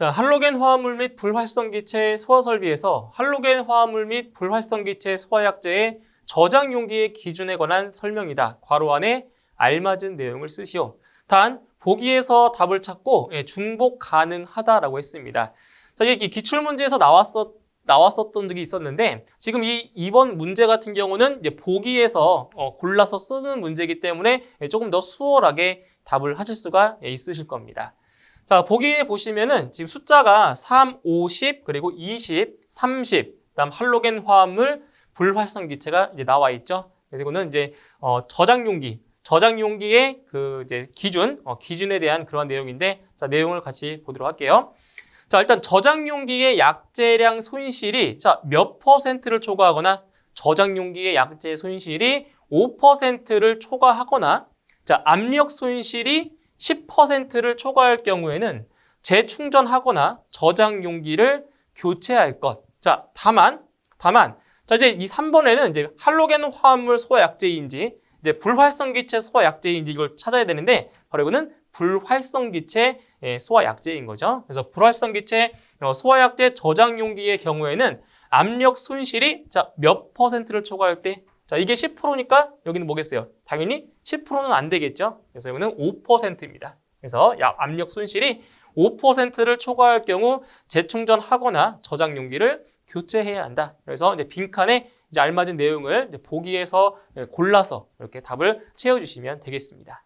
자, 할로겐 화합물 및 불활성기체 소화 설비에서 할로겐 화합물 및 불활성기체 소화약제의 저장 용기의 기준에 관한 설명이다. 괄호 안에 알맞은 내용을 쓰시오. 단, 보기에서 답을 찾고 중복 가능하다라고 했습니다. 자, 이게 기출문제에서 나왔었던 적이 있었는데 지금 이번 문제 같은 경우는 이제 보기에서 골라서 쓰는 문제이기 때문에 조금 더 수월하게 답을 하실 수가 있으실 겁니다. 자, 보기에 보시면은 지금 숫자가 3, 5, 10, 그리고 20, 30, 그다음 할로겐 화합물, 불활성기체가 이제 나와 있죠. 그래서 이거는 이제 저장용기의 그 이제 기준에 대한 그런 내용인데, 자, 내용을 같이 보도록 할게요. 자, 일단 저장용기의 약재량 손실이 몇 %를 초과하거나 저장용기의 약재 손실이 5%를 초과하거나 자, 압력 손실이 10%를 초과할 경우에는 재충전하거나 저장 용기를 교체할 것. 자, 다만, 자, 이제 이 3번에는 이제 할로겐 화합물 소화 약제인지, 이제 불활성기체 소화 약제인지 이걸 찾아야 되는데, 바로 이거는 불활성기체 소화 약제인 거죠. 그래서 불활성기체 소화 약제 저장 용기의 경우에는 압력 손실이 몇 %를 초과할 때, 자, 이게 10%니까 여기는 뭐겠어요? 당연히 10%는 안 되겠죠. 그래서 이거는 5%입니다. 그래서 압력 손실이 5%를 초과할 경우 재충전하거나 저장 용기를 교체해야 한다. 그래서 이제 빈칸에 이제 알맞은 내용을 보기에서 골라서 이렇게 답을 채워주시면 되겠습니다.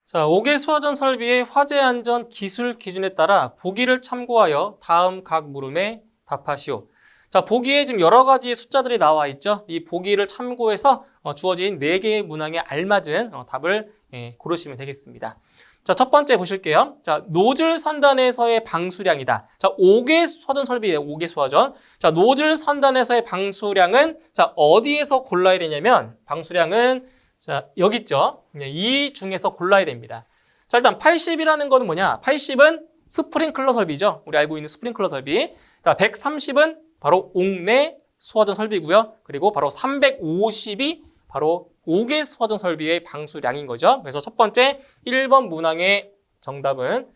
자, 5개 수화전 설비의 화재 안전 기술 기준에 따라 보기를 참고하여 다음 각 물음에 답하시오. 자, 보기에 지금 여러 가지 숫자들이 나와 있죠. 이 보기를 참고해서 주어진 4개의 문항에 알맞은 답을 고르시면 되겠습니다. 자, 첫 번째 보실게요. 자, 노즐 선단에서의 방수량이다. 자, 5개 수화전 설비예요. 5개 수화전. 자, 노즐 선단에서의 방수량은 자, 어디에서 골라야 되냐면 방수량은 자, 여기 있죠. 이 중에서 골라야 됩니다. 자, 일단 80이라는 거는 뭐냐? 80은 스프링클러 설비죠. 우리 알고 있는 스프링클러 설비. 자, 130은 바로 옥내 수화전 설비고요. 그리고 바로 350이 바로 5개 수화전 설비의 방수량인 거죠. 그래서 첫 번째 1번 문항의 정답은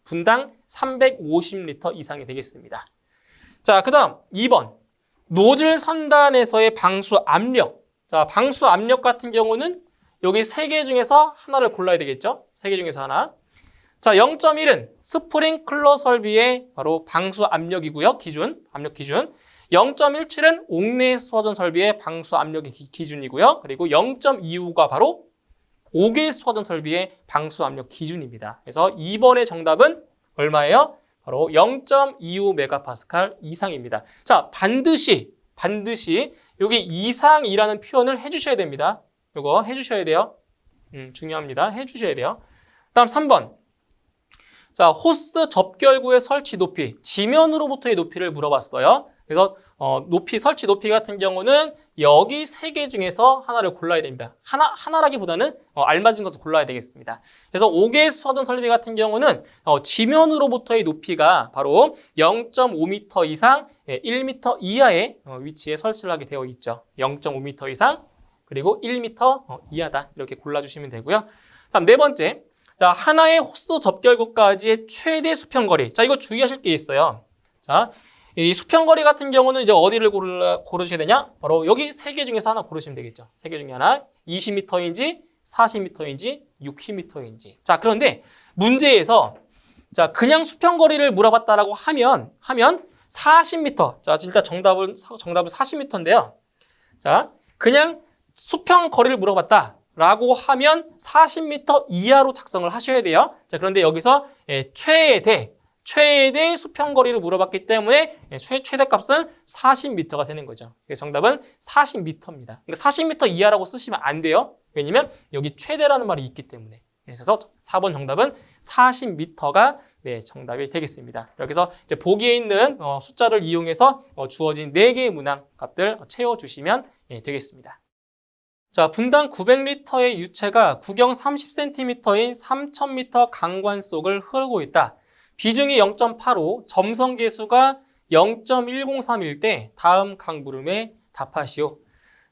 분당 350리터 이상이 되겠습니다. 자, 그 다음 2번 노즐 선단에서의 방수 압력. 자, 방수 압력 같은 경우는 여기 3개 중에서 하나를 골라야 되겠죠. 3개 중에서 하나. 자, 0.1은 스프링클러 설비의 바로 방수 압력이고요. 압력 기준. 0.17은 옥내 수화전 설비의 방수 압력의 기준이고요. 그리고 0.25가 바로 5개 수화전 설비의 방수 압력 기준입니다. 그래서 2번의 정답은 얼마예요? 바로 0.25메가파스칼 이상입니다. 자, 반드시 여기 이상이라는 표현을 해주셔야 됩니다. 이거 해주셔야 돼요. 중요합니다. 해주셔야 돼요. 다음 3번. 자, 호스 접결구의 설치 높이, 지면으로부터의 높이를 물어봤어요. 그래서 설치 높이 같은 경우는 여기 3개 중에서 하나를 골라야 됩니다. 하나라기보다는 알맞은 것을 골라야 되겠습니다. 그래서 5개 수화전 설비 같은 경우는 지면으로부터의 높이가 바로 0.5m 이상 1m 이하의 위치에 설치를 하게 되어 있죠. 0.5m 이상 그리고 1m 이하다. 이렇게 골라주시면 되고요. 다음 네 번째. 자, 하나의 호스 접결구까지의 최대 수평거리. 자, 이거 주의하실 게 있어요. 자, 이 수평거리 같은 경우는 이제 어디를 고르셔야 되냐? 바로 여기 3개 중에서 하나 고르시면 되겠죠. 3개 중에 하나. 20m인지, 40m인지, 60m인지. 자, 그런데 문제에서 자, 그냥 수평거리를 물어봤다라고 하면 40m. 자, 진짜 정답은 40m인데요. 자, 그냥 수평거리를 물어봤다. 라고 하면 40m 이하로 작성을 하셔야 돼요. 자, 그런데 여기서 최대 수평거리를 물어봤기 때문에 최대값은 40m가 되는 거죠. 그래서 정답은 40m입니다. 그러니까 40m 이하라고 쓰시면 안 돼요. 왜냐면 여기 최대라는 말이 있기 때문에. 그래서 4번 정답은 40m가 정답이 되겠습니다. 여기서 이제 보기에 있는 숫자를 이용해서 주어진 4개의 문항 값들 채워주시면 되겠습니다. 자, 분당 900리터의 유체가 구경 30cm인 3000m 강관 속을 흐르고 있다. 비중이 0.85, 점성 계수가 0.103일 때 다음 각 물음에 답하시오.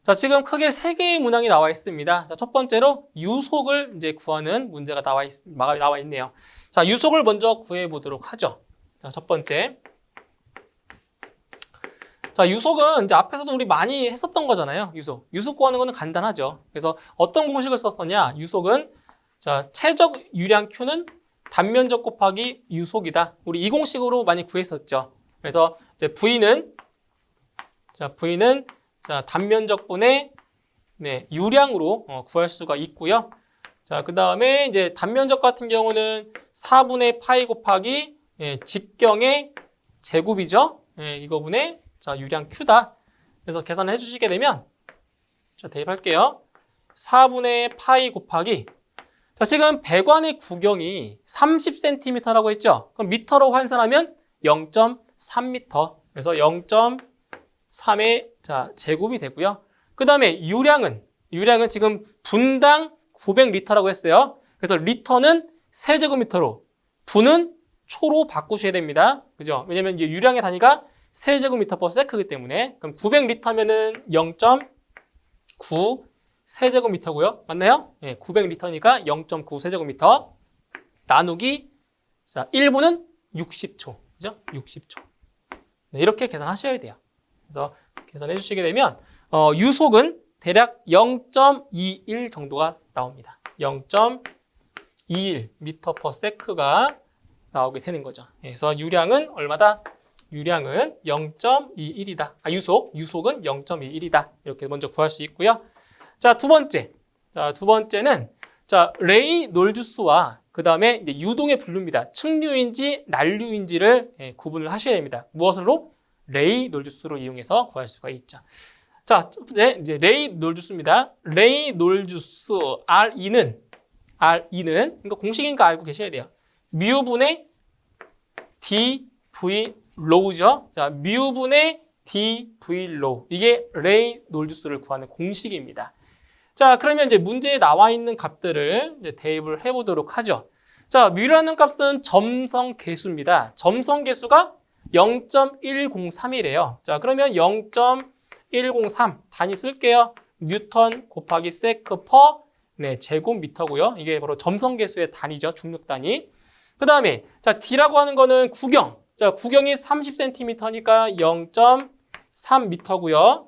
자, 지금 크게 3개의 문항이 나와 있습니다. 자, 첫 번째로 유속을 이제 구하는 문제가 나와 있네요. 자, 유속을 먼저 구해 보도록 하죠. 자, 첫 번째. 자, 유속은 이제 앞에서도 우리 많이 했었던 거잖아요. 유속 구하는 거는 간단하죠. 그래서 어떤 공식을 썼었냐? 유속은 자, 최적 유량 Q는 단면적 곱하기 유속이다. 우리 이 공식으로 많이 구했었죠. 그래서 이제 V는 자, 단면적분의 유량으로 구할 수가 있고요. 자, 그다음에 이제 단면적 같은 경우는 4분의 파이 곱하기 직경의 제곱이죠. 이거분의 자, 유량 Q다. 그래서 계산을 해주시게 되면 자, 대입할게요. 4분의 파이 곱하기 자, 지금 배관의 구경이 30cm라고 했죠. 그럼 미터로換算하면 0.3m. 그래서 0.3의 자, 제곱이 되고요. 그 다음에 유량은 지금 분당 900리터라고 했어요. 그래서 리터는 세제곱미터로, 분은 초로 바꾸셔야 됩니다. 그죠? 왜냐면 이제 유량의 단위가 세제곱미터 per sec이기 때문에. 그럼 900리터면은 0.9 세제곱미터고요. 맞나요? 네, 900리터니까 0.9 세제곱미터. 나누기, 자, 1분은 60초. 그죠? 60초. 네, 이렇게 계산하셔야 돼요. 그래서 계산해 주시게 되면, 유속은 대략 0.21 정도가 나옵니다. 0.21 미터 per sec가 나오게 되는 거죠. 그래서 유량은 얼마다? 유량은 0.21이다. 유속은 0.21이다. 이렇게 먼저 구할 수 있고요. 자, 두 번째는 자, 레이놀주스와 그 다음에 이제 유동의 분류입니다. 측류인지 난류인지를 구분을 하셔야 됩니다. 무엇으로? 레이놀주스로 이용해서 구할 수가 있죠. 자, 첫 번째 이제 레이놀주스입니다. 레이놀주스 Re는 이거 공식인 거 알고 계셔야 돼요. 뮤분의 dv low죠. 자, 뮤분의 dv low. 이게 레이놀주스를 구하는 공식입니다. 자, 그러면 이제 문제에 나와 있는 값들을 이제 대입을 해보도록 하죠. 자, 뮤라는 값은 점성 계수입니다. 점성 계수가 0.103이래요. 자, 그러면 0.103 단위 쓸게요. 뉴턴 곱하기 세크 퍼 제곱미터고요. 이게 바로 점성 계수의 단위죠. 중력 단위. 그 다음에 자, D라고 하는 거는 구경. 자, 구경이 30cm니까 0.3m고요.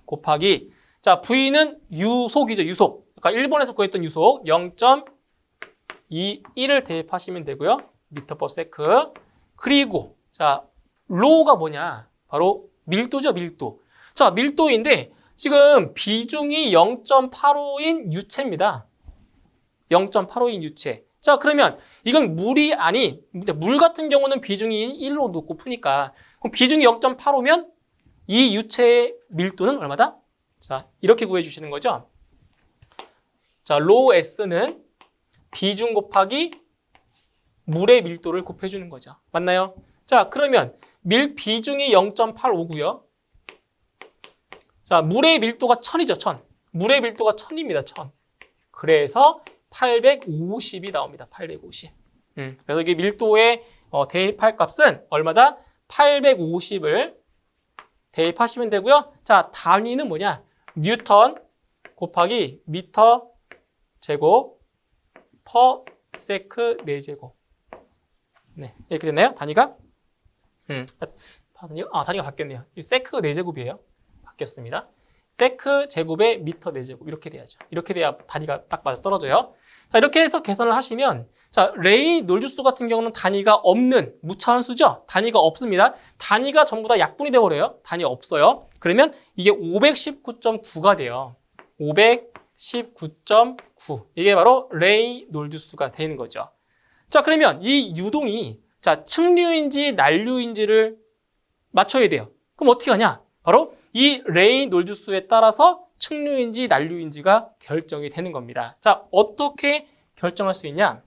곱하기 자, V는 유속이죠. 유속. 그러니까 일본에서 구했던 유속 0.21을 대입하시면 되고요. 미터 퍼 세크. 그리고 자, 로우가 뭐냐? 바로 밀도죠, 밀도. 자, 밀도인데 지금 비중이 0.85인 유체입니다. 0.85인 유체. 자, 그러면 이건 물이 아닌 물 같은 경우는 비중이 1로 놓고 푸니까 그럼 비중이 0.85면 이 유체의 밀도는 얼마다? 자, 이렇게 구해 주시는 거죠. 자, 로 S는 비중 곱하기 물의 밀도를 곱해 주는 거죠. 맞나요? 자, 그러면 비중이 0.85고요. 자, 물의 밀도가 1000이죠, 1000. 물의 밀도가 1000입니다, 1000. 그래서 850이 나옵니다, 850. 그래서 이게 밀도의 대입할 값은 얼마다? 850을 대입하시면 되고요. 자, 단위는 뭐냐? 뉴턴 곱하기 미터 제곱 퍼 세크 4제곱. 네, 이렇게 됐나요? 단위가? 단위가 바뀌었네요. 이 세크 4제곱이에요. 바뀌었습니다. 세크 제곱에 미터 4제곱 이렇게 돼야죠. 이렇게 돼야 단위가 딱 맞아 떨어져요. 자, 이렇게 해서 계산을 하시면 자, 레이놀주스 같은 경우는 단위가 없는 무차원수죠. 단위가 없습니다. 단위가 전부 다 약분이 되어버려요. 단위 없어요. 그러면 이게 519.9가 돼요. 519.9. 이게 바로 레이놀주스가 되는 거죠. 자, 그러면 이 유동이 자, 측류인지 난류인지를 맞춰야 돼요. 그럼 어떻게 하냐? 바로 이 레이놀주스에 따라서 측류인지 난류인지가 결정이 되는 겁니다. 자, 어떻게 결정할 수 있냐?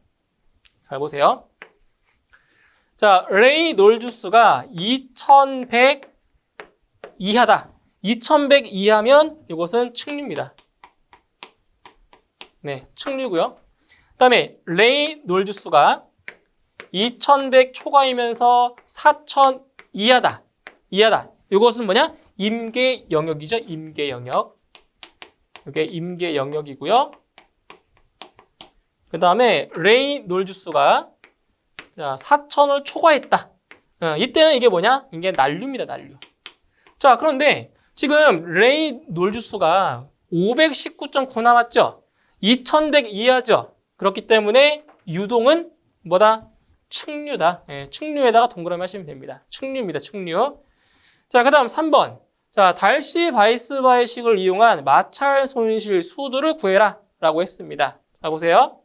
잘 보세요. 자, 레이놀주스가 2100 이하다. 2100 이하면 이것은 측류입니다. 네, 측류고요. 그다음에 레이놀주스가 2100 초과이면서 4000 이하다. 이것은 뭐냐? 임계 영역이죠. 임계 영역. 이게 임계 영역이고요. 그 다음에 레이놀주스가 4000을 초과했다. 이때는 이게 뭐냐? 이게 난류입니다, 난류. 자, 그런데 지금 레이놀주스가 519.9 남았죠? 2100 이하죠? 그렇기 때문에 유동은 뭐다? 측류다. 예, 측류에다가 동그라미 하시면 됩니다. 측류입니다, 측류. 자, 그 다음 3번. 자, 달시 바이스바이식을 이용한 마찰 손실 수도를 구해라 라고 했습니다. 자, 보세요.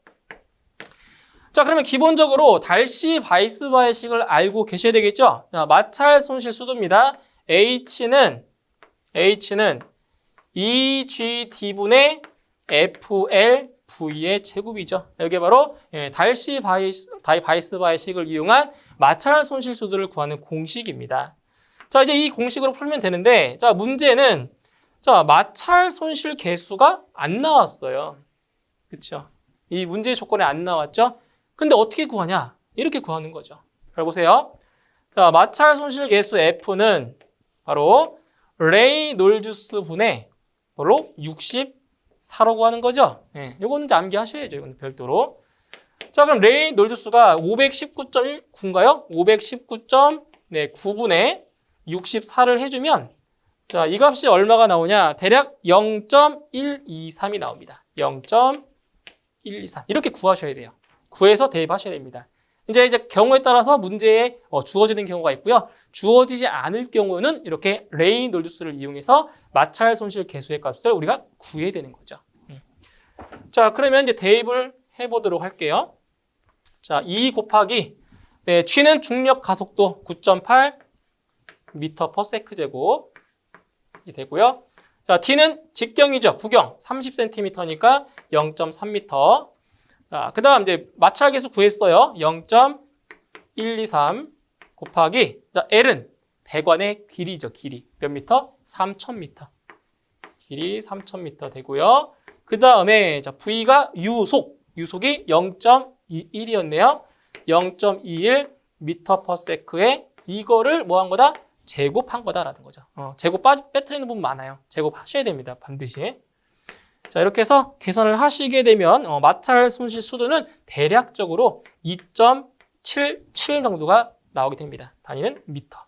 자, 그러면 기본적으로 달시 바이스바이식을 알고 계셔야 되겠죠? 자, 마찰 손실 수도입니다. H는 EGD분의 FLV의 제곱이죠. 이게 바로 달시 바이스바이식을 이용한 마찰 손실 수도를 구하는 공식입니다. 자, 이제 이 공식으로 풀면 되는데, 자, 문제는, 자, 마찰 손실 계수가 안 나왔어요. 그쵸? 이 문제의 조건에 안 나왔죠? 근데 어떻게 구하냐? 이렇게 구하는 거죠. 잘 보세요. 자, 마찰 손실 계수 F는 바로 레이놀주스 분의 바로 64로 구하는 거죠. 예, 요거는 이제 암기하셔야죠. 이거는 별도로. 자, 그럼 레이놀주스가 519.9인가요? 519.9분의 64를 해주면, 자, 이 값이 얼마가 나오냐? 대략 0.123이 나옵니다. 0.123. 이렇게 구하셔야 돼요. 구해서 대입하셔야 됩니다. 이제 경우에 따라서 문제에 주어지는 경우가 있고요. 주어지지 않을 경우는 이렇게 레이놀주스를 이용해서 마찰 손실 계수의 값을 우리가 구해야 되는 거죠. 자, 그러면 이제 대입을 해보도록 할게요. 자, 2 곱하기, 네, G는 중력 가속도 9.8 m/s 제곱이 되고요. 자, T는 직경이죠. 구경 30cm니까 0.3m. 자, 그 다음 이제 마찰 계수 구했어요. 0.123 곱하기, 자, L은 배관의 길이죠. 길이 몇 미터? 3000m. 길이 3000m 되고요. 그 다음에 자, V가 유속이 0.21이었네요. 0.21 m/s에 이거를 뭐 한 거다? 제곱한 거다라는 거죠. 제곱 빼뜨리는 부분 많아요. 제곱하셔야 됩니다. 반드시. 자, 이렇게 해서 계산을 하시게 되면 마찰 손실 수도는 대략적으로 2.77 정도가 나오게 됩니다. 단위는 미터.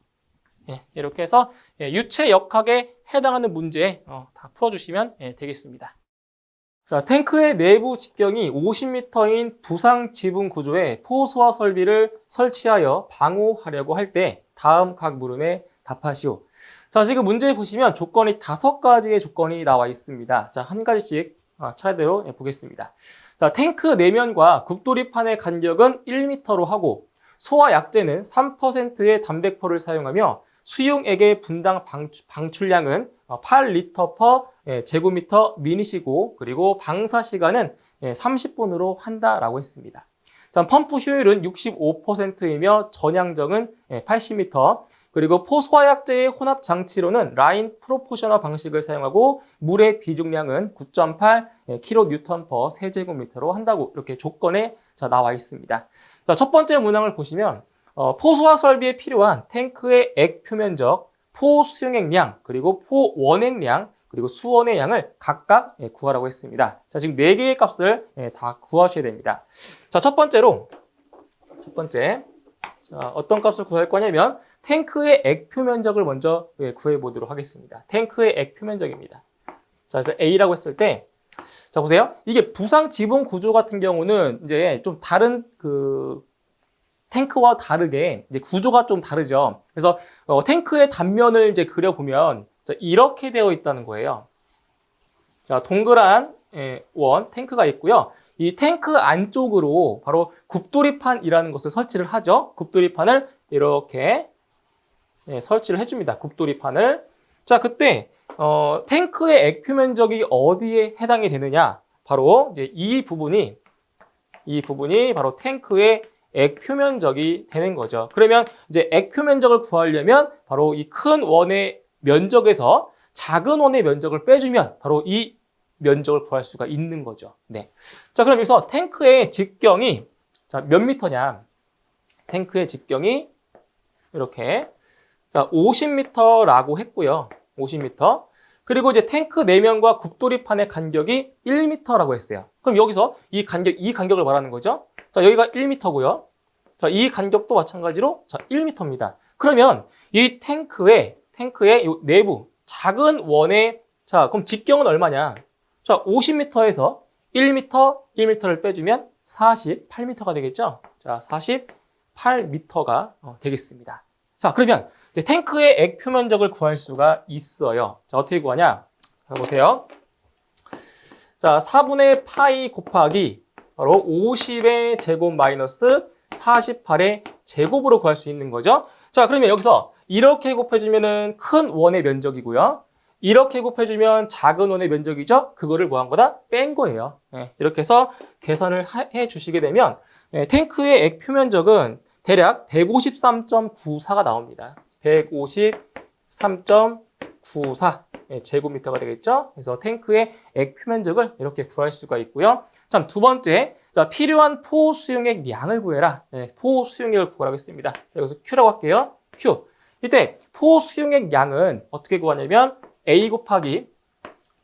예, 이렇게 해서 유체 역학에 해당하는 문제 다 풀어주시면 되겠습니다. 자, 탱크의 내부 직경이 50m인 부상 지붕 구조에 포소화 설비를 설치하여 방호하려고 할 때 다음 각 물음에 답하시오. 자, 지금 문제 보시면 조건이 5가지의 조건이 나와 있습니다. 자, 한 가지씩 차례대로 보겠습니다. 자, 탱크 내면과 굽돌이판의 간격은 1m로 하고 소화 약재는 3%의 단백포를 사용하며 수용액의 분당 방출량은 8L/제곱미터 미닛이고 그리고 방사 시간은 30분으로 한다라고 했습니다. 자, 펌프 효율은 65%이며 전향정은 80m, 그리고 포소화약제의 혼합 장치로는 라인 프로포셔널 방식을 사용하고 물의 비중량은 9.8 kN/s 세제곱미터로 한다고 이렇게 조건에 나와 있습니다. 자, 첫 번째 문항을 보시면 포소화 설비에 필요한 탱크의 액 표면적, 포 수용액량, 그리고 포 원액량, 그리고 수원의 양을 각각 구하라고 했습니다. 자, 지금 4개의 값을 다 구하셔야 됩니다. 자, 첫 번째, 자, 어떤 값을 구할 거냐면 탱크의 액 표면적을 먼저 구해 보도록 하겠습니다. 탱크의 액 표면적입니다. 자, 그래서 A라고 했을 때, 자, 보세요. 이게 부상 지붕 구조 같은 경우는 이제 좀 다른 탱크와 다르게 이제 구조가 좀 다르죠. 그래서 탱크의 단면을 이제 그려보면 이렇게 되어 있다는 거예요. 자, 동그란 원 탱크가 있고요. 이 탱크 안쪽으로 바로 굽돌이판이라는 것을 설치를 하죠. 굽돌이판을 이렇게 설치를 해줍니다. 굽돌이판을. 자, 그때 탱크의 액 표면적이 어디에 해당이 되느냐? 바로 이제 이 부분이 바로 탱크의 액 표면적이 되는 거죠. 그러면 이제 액 표면적을 구하려면 바로 이 큰 원의 면적에서 작은 원의 면적을 빼주면 바로 이 면적을 구할 수가 있는 거죠. 네. 자, 그럼 여기서 탱크의 직경이 몇 미터냐? 탱크의 직경이 이렇게 50m라고 했고요. 50m. 그리고 이제 탱크 내면과 굽돌이판의 간격이 1m라고 했어요. 그럼 여기서 이 간격을 말하는 거죠. 자, 여기가 1m고요. 자, 이 간격도 마찬가지로 자, 1m입니다. 그러면 이 탱크의 요 내부 작은 원의 자, 그럼 직경은 얼마냐? 자, 50m에서 1m를 빼주면 48m가 되겠죠? 자, 48m가 되겠습니다. 자, 그러면 이제 탱크의 액 표면적을 구할 수가 있어요. 자, 어떻게 구하냐? 자, 보세요. 자, 4분의 파이 곱하기 바로 50의 제곱 마이너스 48의 제곱으로 구할 수 있는 거죠. 자, 그러면 여기서 이렇게 곱해주면은 큰 원의 면적이고요. 이렇게 곱해주면 작은 원의 면적이죠. 그거를 뭐 한 거다? 뺀 거예요. 네, 이렇게 해서 계산을 해 주시게 되면 탱크의 액 표면적은 대략 153.94가 나옵니다. 153.94 제곱미터가 되겠죠. 그래서 탱크의 액 표면적을 이렇게 구할 수가 있고요. 자, 두 번째, 자, 필요한 포 수용액 양을 구해라. 포 수용액을 구하라고 했습니다. 자, 여기서 Q라고 할게요. Q. 이때 포 수용액 양은 어떻게 구하냐면 A 곱하기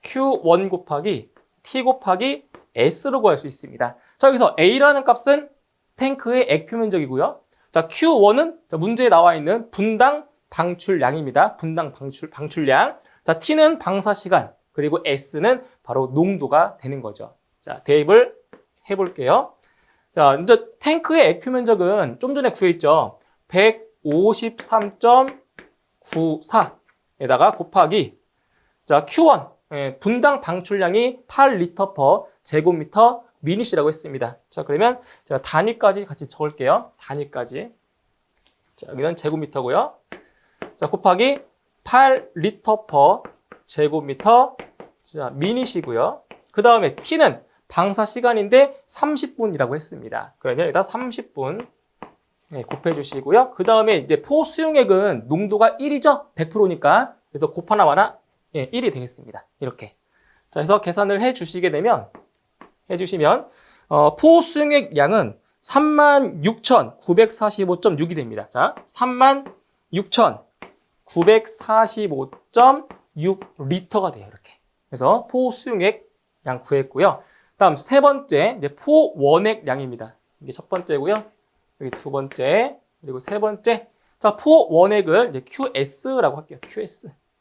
Q1 곱하기 T 곱하기 S로 구할 수 있습니다. 자, 여기서 A라는 값은 탱크의 액 표면적이고요. 자, Q1은 문제에 나와 있는 분당 방출량입니다. 분당 방출량. 자, T는 방사 시간, 그리고 S는 바로 농도가 되는 거죠. 자, 대입을 해볼게요. 자, 이제 탱크의 액 표면적은 좀 전에 구했죠. 153.94에다가 곱하기 자, Q1 분당 방출량이 8L per 제곱미터 미닛이라고 했습니다. 자, 그러면 제가 단위까지 같이 적을게요. 단위까지. 자, 여기는 제곱미터고요. 자, 곱하기 8L per 제곱미터 자, 미닛이고요. 그 다음에 T는 방사 시간인데 30분이라고 했습니다. 그러면 여기다 30분 곱해 주시고요. 그 다음에 이제 포 수용액은 농도가 1이죠? 100%니까. 그래서 곱하나 마나 1이 되겠습니다. 이렇게. 자, 그래서 계산을 해 주시면 포 수용액 양은 36,945.6이 됩니다. 자, 36,945.6리터가 돼요. 이렇게. 그래서 포 수용액 양 구했고요. 다음 세 번째 이제 포 원액 양입니다. 이게 첫 번째고요. 여기 두 번째, 그리고 세 번째. 자, 포 원액을 이제 QS라고 할게요.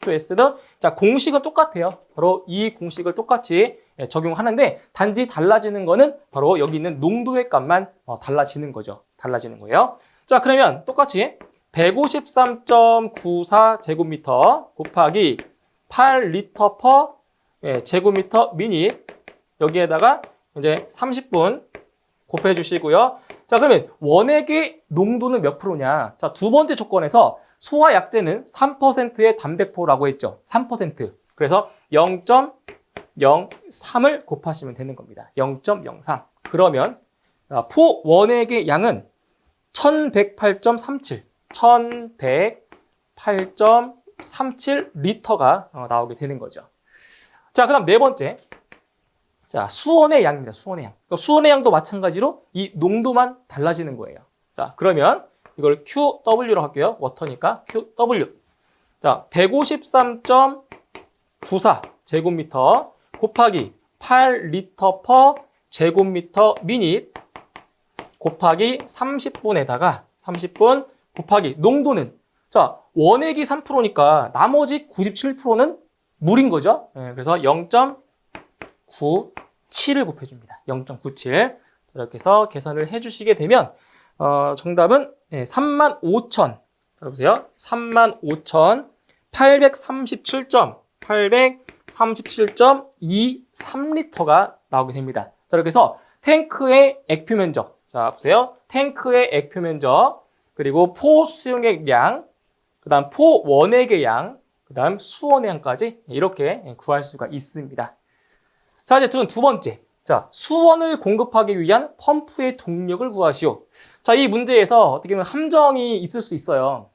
QS는 자, 공식은 똑같아요. 바로 이 공식을 똑같이 적용하는데 단지 달라지는 거는 바로 여기 있는 농도의 값만 달라지는 거죠. 달라지는 거예요. 자, 그러면 똑같이 153.94 제곱미터 곱하기 8L per 제곱미터 미닛 여기에다가 이제 30분 곱해 주시고요. 자, 그러면 원액의 농도는 몇 프로냐? 자, 두 번째 조건에서 소화 약제는 3%의 단백포라고 했죠. 3%. 그래서 0.03을 곱하시면 되는 겁니다. 0.03. 그러면 포 원액의 양은 1108.37. 1108.37리터가 나오게 되는 거죠. 자, 그다음 네 번째. 자, 수원의 양입니다. 수원의 양. 수원의 양도 마찬가지로 이 농도만 달라지는 거예요. 자, 그러면 이걸 QW로 할게요. 워터니까 QW. 자, 153.94 제곱미터 곱하기 8L per 제곱미터 미닛 곱하기 30분에다가 30분 곱하기 농도는 자, 원액이 3%니까 나머지 97%는 물인 거죠. 그래서 0.97을 곱해줍니다. 0.97. 이렇게 해서 계산을 해주시게 되면 정답은 35,000. 보세요. 35,837.23리터가 나오게 됩니다. 자, 이렇게 해서 탱크의 액 표면적. 자, 보세요. 탱크의 액 표면적. 그리고 포 수용액 양. 그 다음 포 원액의 양. 그 다음 수원의 양까지 이렇게 구할 수가 있습니다. 자, 이제 두 번째. 자, 수원을 공급하기 위한 펌프의 동력을 구하시오. 자, 이 문제에서 어떻게 보면 함정이 있을 수 있어요.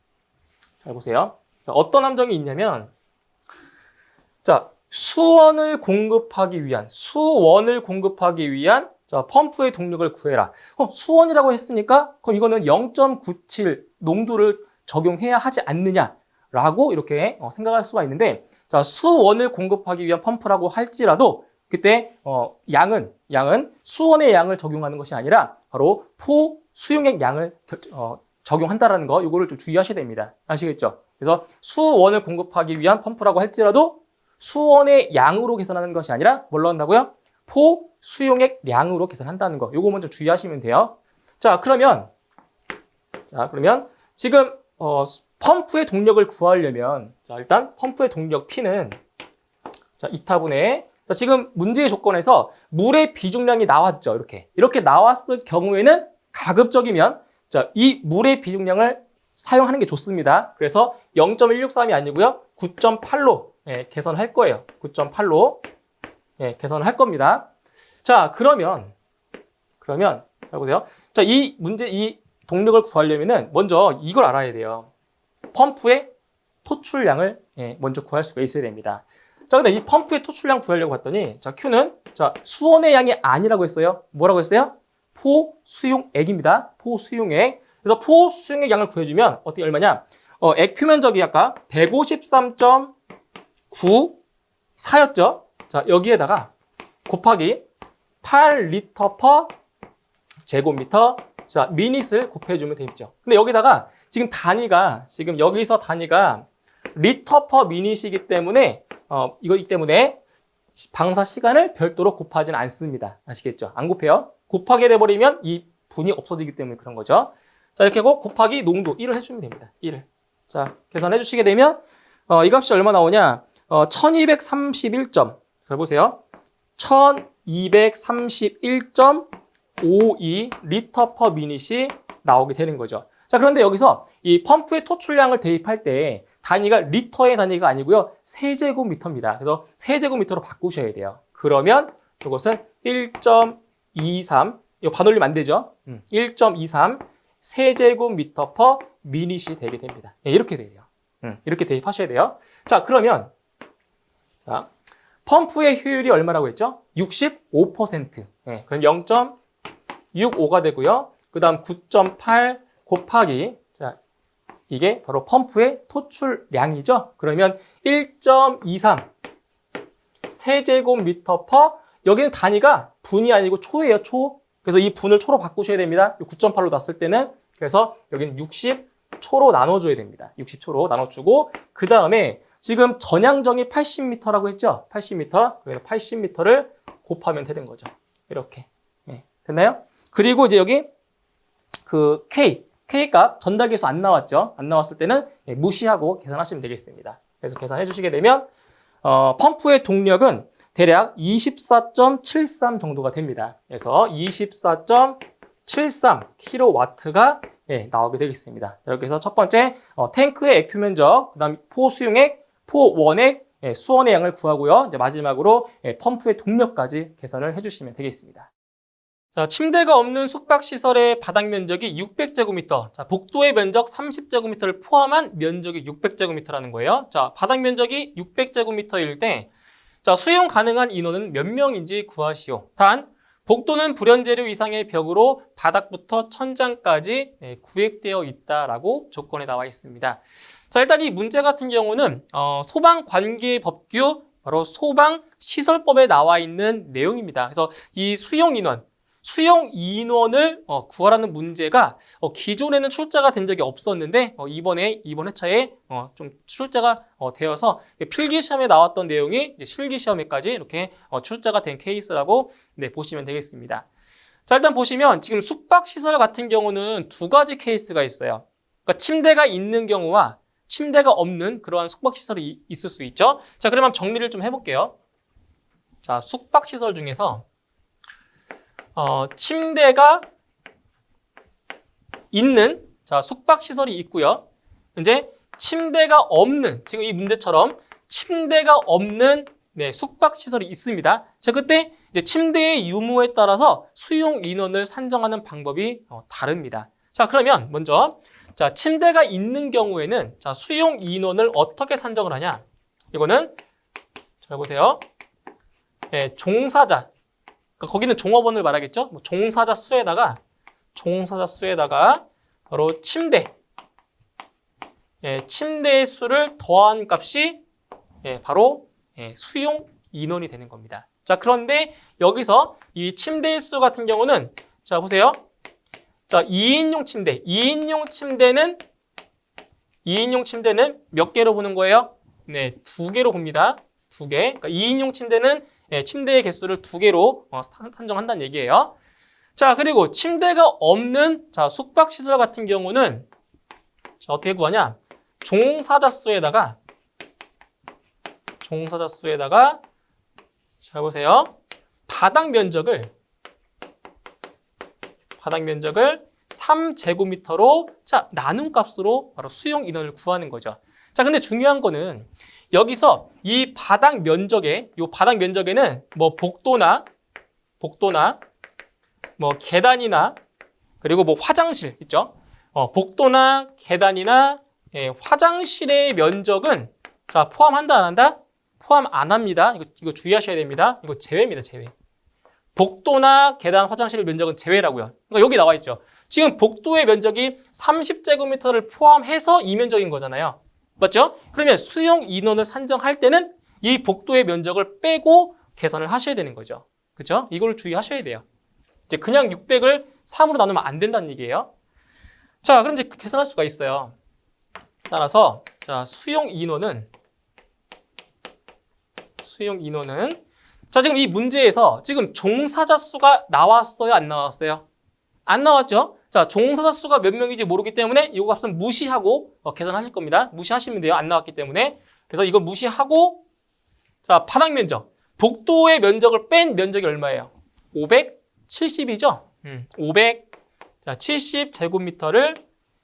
잘 보세요. 자, 어떤 함정이 있냐면, 자, 수원을 공급하기 위한 자, 펌프의 동력을 구해라. 수원이라고 했으니까, 그럼 이거는 0.97 농도를 적용해야 하지 않느냐라고 이렇게 생각할 수가 있는데, 자, 수원을 공급하기 위한 펌프라고 할지라도, 그때 양은 수원의 양을 적용하는 것이 아니라 바로 포 수용액 양을 적용한다라는 거, 이거를 좀 주의하셔야 됩니다. 아시겠죠? 그래서 수원을 공급하기 위한 펌프라고 할지라도 수원의 양으로 계산하는 것이 아니라 뭘로 한다고요? 포 수용액 량으로 계산한다는 거. 요거만 좀 주의하시면 돼요. 자, 그러면 지금 펌프의 동력을 구하려면 자, 일단 펌프의 동력 P는 자, 2타분의 자, 지금 문제의 조건에서 물의 비중량이 나왔죠. 이렇게 나왔을 경우에는 가급적이면 자, 이 물의 비중량을 사용하는 게 좋습니다. 그래서 0.163이 아니고요. 9.8로 개선할 거예요. 9.8로 개선을 할 겁니다. 자, 그러면 잘 보세요. 자, 이 동력을 구하려면은 먼저 이걸 알아야 돼요. 펌프의 토출량을 먼저 구할 수가 있어야 됩니다. 자, 근데 이 펌프의 토출량 구하려고 봤더니 자, Q는 자, 수온의 양이 아니라고 했어요. 뭐라고 했어요? 포수용액입니다. 포수용액. 그래서 포수용액 양을 구해주면 어떻게 얼마냐? 액 표면적이 아까 153.94였죠. 자, 여기에다가 곱하기 8리터 퍼 제곱미터 자, 미닛을 곱해주면 되겠죠. 근데 여기다가 지금 여기서 단위가 리터 퍼 미닛이기 때문에 이거기 때문에 방사 시간을 별도로 곱하지는 않습니다. 아시겠죠? 안 곱해요. 곱하게 돼버리면 이 분이 없어지기 때문에 그런 거죠. 자, 이렇게 하고 곱하기 농도 1을 해주면 됩니다. 1을. 자, 계산해 주시게 되면 이 값이 얼마 나오냐? 1231점. 잘 보세요. 1231.52 리터 퍼 미닛이 나오게 되는 거죠. 자, 그런데 여기서 이 펌프의 토출량을 대입할 때 단위가 리터의 단위가 아니고요. 세제곱미터입니다. 그래서 세제곱미터로 바꾸셔야 돼요. 그러면 이것은 1.23 이거 반올리면 안 되죠. 1.23 세제곱미터 퍼 미닛이 되게 됩니다. 이렇게 돼요. 이렇게 대입하셔야 돼요. 자, 그러면 자, 펌프의 효율이 얼마라고 했죠? 65%. 그럼 0.65가 되고요. 그 다음 9.8 곱하기 자, 이게 바로 펌프의 토출량이죠. 그러면 1.23 세제곱미터 퍼 여기는 단위가 분이 아니고 초예요. 초. 그래서 이 분을 초로 바꾸셔야 됩니다. 9.8로 놨을 때는 그래서 여기는 60초로 나눠줘야 됩니다. 60초로 나눠주고 그 다음에 지금 전향정이 80m라고 했죠? 80m. 그래서 80m를 곱하면 되는 거죠. 이렇게. 됐나요? 그리고 이제 여기 그 K 값 전달계수 안 나왔죠? 안 나왔을 때는 무시하고 계산하시면 되겠습니다. 그래서 계산해 주시게 되면 펌프의 동력은 대략 24.73 정도가 됩니다. 그래서 24.73 kW가 나오게 되겠습니다. 이렇게 해서 첫 번째 탱크의 액 표면적, 그다음 포수용액, 포원액, 수원의 양을 구하고요. 이제 마지막으로 펌프의 동력까지 계산을 해주시면 되겠습니다. 자, 침대가 없는 숙박시설의 바닥 면적이 600제곱미터, 자, 복도의 면적 30제곱미터를 포함한 면적이 600제곱미터라는 거예요. 자, 바닥 면적이 600제곱미터일 때 자, 수용 가능한 인원은 몇 명인지 구하시오. 단, 복도는 불연재료 이상의 벽으로 바닥부터 천장까지 구획되어 있다라고 조건에 나와 있습니다. 자, 일단 이 문제 같은 경우는 소방관계법규 바로 소방시설법에 나와 있는 내용입니다. 그래서 이 수용 인원을 구하라는 문제가 기존에는 출제가 된 적이 없었는데 이번 회차에 좀 출제가 되어서 필기 시험에 나왔던 내용이 이제 실기 시험에까지 이렇게 출제가 된 케이스라고 보시면 되겠습니다. 자, 일단 보시면 지금 숙박시설 같은 경우는 두 가지 케이스가 있어요. 그러니까 침대가 있는 경우와 침대가 없는 그러한 숙박시설이 있을 수 있죠. 자, 그러면 정리를 좀 해볼게요. 자, 숙박시설 중에서 침대가 있는 자, 숙박시설이 있고요. 이제 침대가 없는 지금 이 문제처럼 침대가 없는 숙박시설이 있습니다. 자, 그때 이제 침대의 유무에 따라서 수용 인원을 산정하는 방법이 다릅니다. 자, 그러면 먼저 자, 침대가 있는 경우에는 자, 수용 인원을 어떻게 산정을 하냐? 이거는 잘 보세요. 종사자 거기는 종업원을 말하겠죠? 종사자 수에다가 바로 침대의 수를 더한 값이 바로 수용 인원이 되는 겁니다. 자, 그런데 여기서 이 침대의 수 같은 경우는 자, 보세요. 자, 2인용 침대. 2인용 침대는 몇 개로 보는 거예요? 네, 2개로 봅니다. 2개. 그러니까 2인용 침대는 침대의 개수를 2개로 산정한다는 얘기예요. 자, 그리고 침대가 없는 숙박시설 같은 경우는 어떻게 구하냐? 종사자수에다가 잘 보세요. 바닥 면적을 3제곱미터로 나눈 값으로 바로 수용 인원을 구하는 거죠. 자, 근데 중요한 거는 여기서 이 바닥 면적에는 뭐 복도나 뭐 계단이나 그리고 뭐 화장실 있죠. 복도나 계단이나 화장실의 면적은 포함한다 안 한다? 포함 안 합니다. 이거 주의하셔야 됩니다. 이거 제외입니다. 제외. 복도나 계단, 화장실 면적은 제외라고요. 그러니까 여기 나와 있죠. 지금 복도의 면적이 30제곱미터를 포함해서 이 면적인 거잖아요. 맞죠? 그러면 수용 인원을 산정할 때는 이 복도의 면적을 빼고 계산을 하셔야 되는 거죠. 그렇죠? 이걸 주의하셔야 돼요. 이제 그냥 600을 3으로 나누면 안 된다는 얘기예요. 자, 그럼 이제 계산할 수가 있어요. 따라서 수용 인원은 자, 지금 이 문제에서 지금 종사자 수가 나왔어요, 안 나왔어요? 안 나왔죠? 자, 종사자 수가 몇 명인지 모르기 때문에 이 값은 무시하고 계산하실 겁니다. 무시하시면 돼요. 안 나왔기 때문에. 그래서 이거 무시하고 자, 바닥 면적. 복도의 면적을 뺀 면적이 얼마예요? 570이죠? 570제곱미터를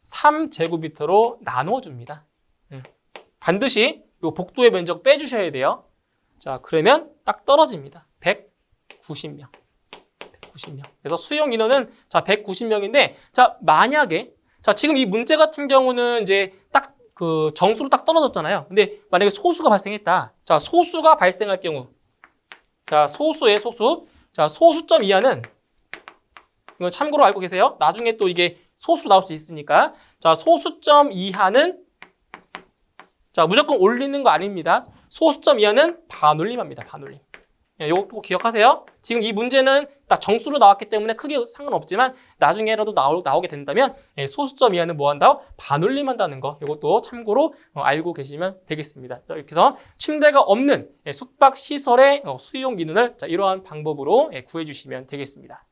3제곱미터로 나눠줍니다. 반드시 이 복도의 면적 빼주셔야 돼요. 자, 그러면 딱 떨어집니다. 190명. 그래서 수용 인원은 190명인데, 자, 만약에, 지금 이 문제 같은 경우는 이제 딱 그 정수로 딱 떨어졌잖아요. 근데 만약에 소수가 발생했다. 자, 소수가 발생할 경우. 자, 소수의 소수. 자, 소수점 이하는, 이거 참고로 알고 계세요. 나중에 또 이게 소수로 나올 수 있으니까. 자, 소수점 이하는, 자, 무조건 올리는 거 아닙니다. 소수점 이하는 반올림합니다. 반올림. 요거 꼭 기억하세요. 지금 이 문제는 딱 정수로 나왔기 때문에 크게 상관없지만 나중에라도 나오게 된다면 소수점 이하는 뭐 한다? 반올림한다는 거. 이것도 참고로 알고 계시면 되겠습니다. 이렇게 해서 침대가 없는 숙박시설의 수용 인원을 이러한 방법으로 구해주시면 되겠습니다.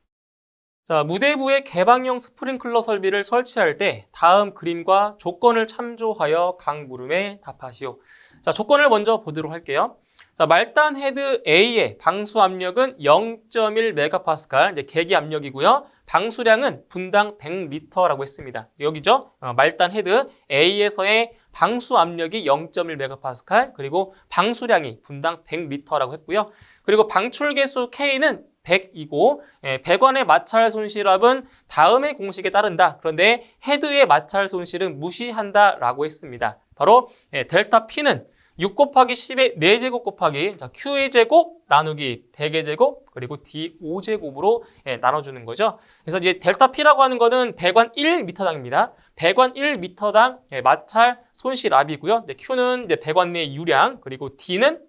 자, 무대부의 개방형 스프링클러 설비를 설치할 때 다음 그림과 조건을 참조하여 각 물음에 답하시오. 자, 조건을 먼저 보도록 할게요. 자, 말단 헤드 A의 방수 압력은 0.1MPa, 이제 계기 압력이고요. 방수량은 분당 100리터라고 했습니다. 여기죠? 말단 헤드 A에서의 방수 압력이 0.1MPa, 그리고 방수량이 분당 100리터라고 했고요. 그리고 방출 개수 K는 100이고 배관의 마찰 손실압은 다음의 공식에 따른다. 그런데 헤드의 마찰 손실은 무시한다라고 했습니다. 바로 델타 P는 6 곱하기 10의 4제곱 곱하기 Q의 제곱 나누기 100의 제곱 그리고 D 5제곱으로 나눠주는 거죠. 그래서 이제 델타 P라고 하는 거는 배관 1m당입니다. 배관 1m당 마찰 손실압이고요. Q는 이제 배관 내 유량 그리고 D는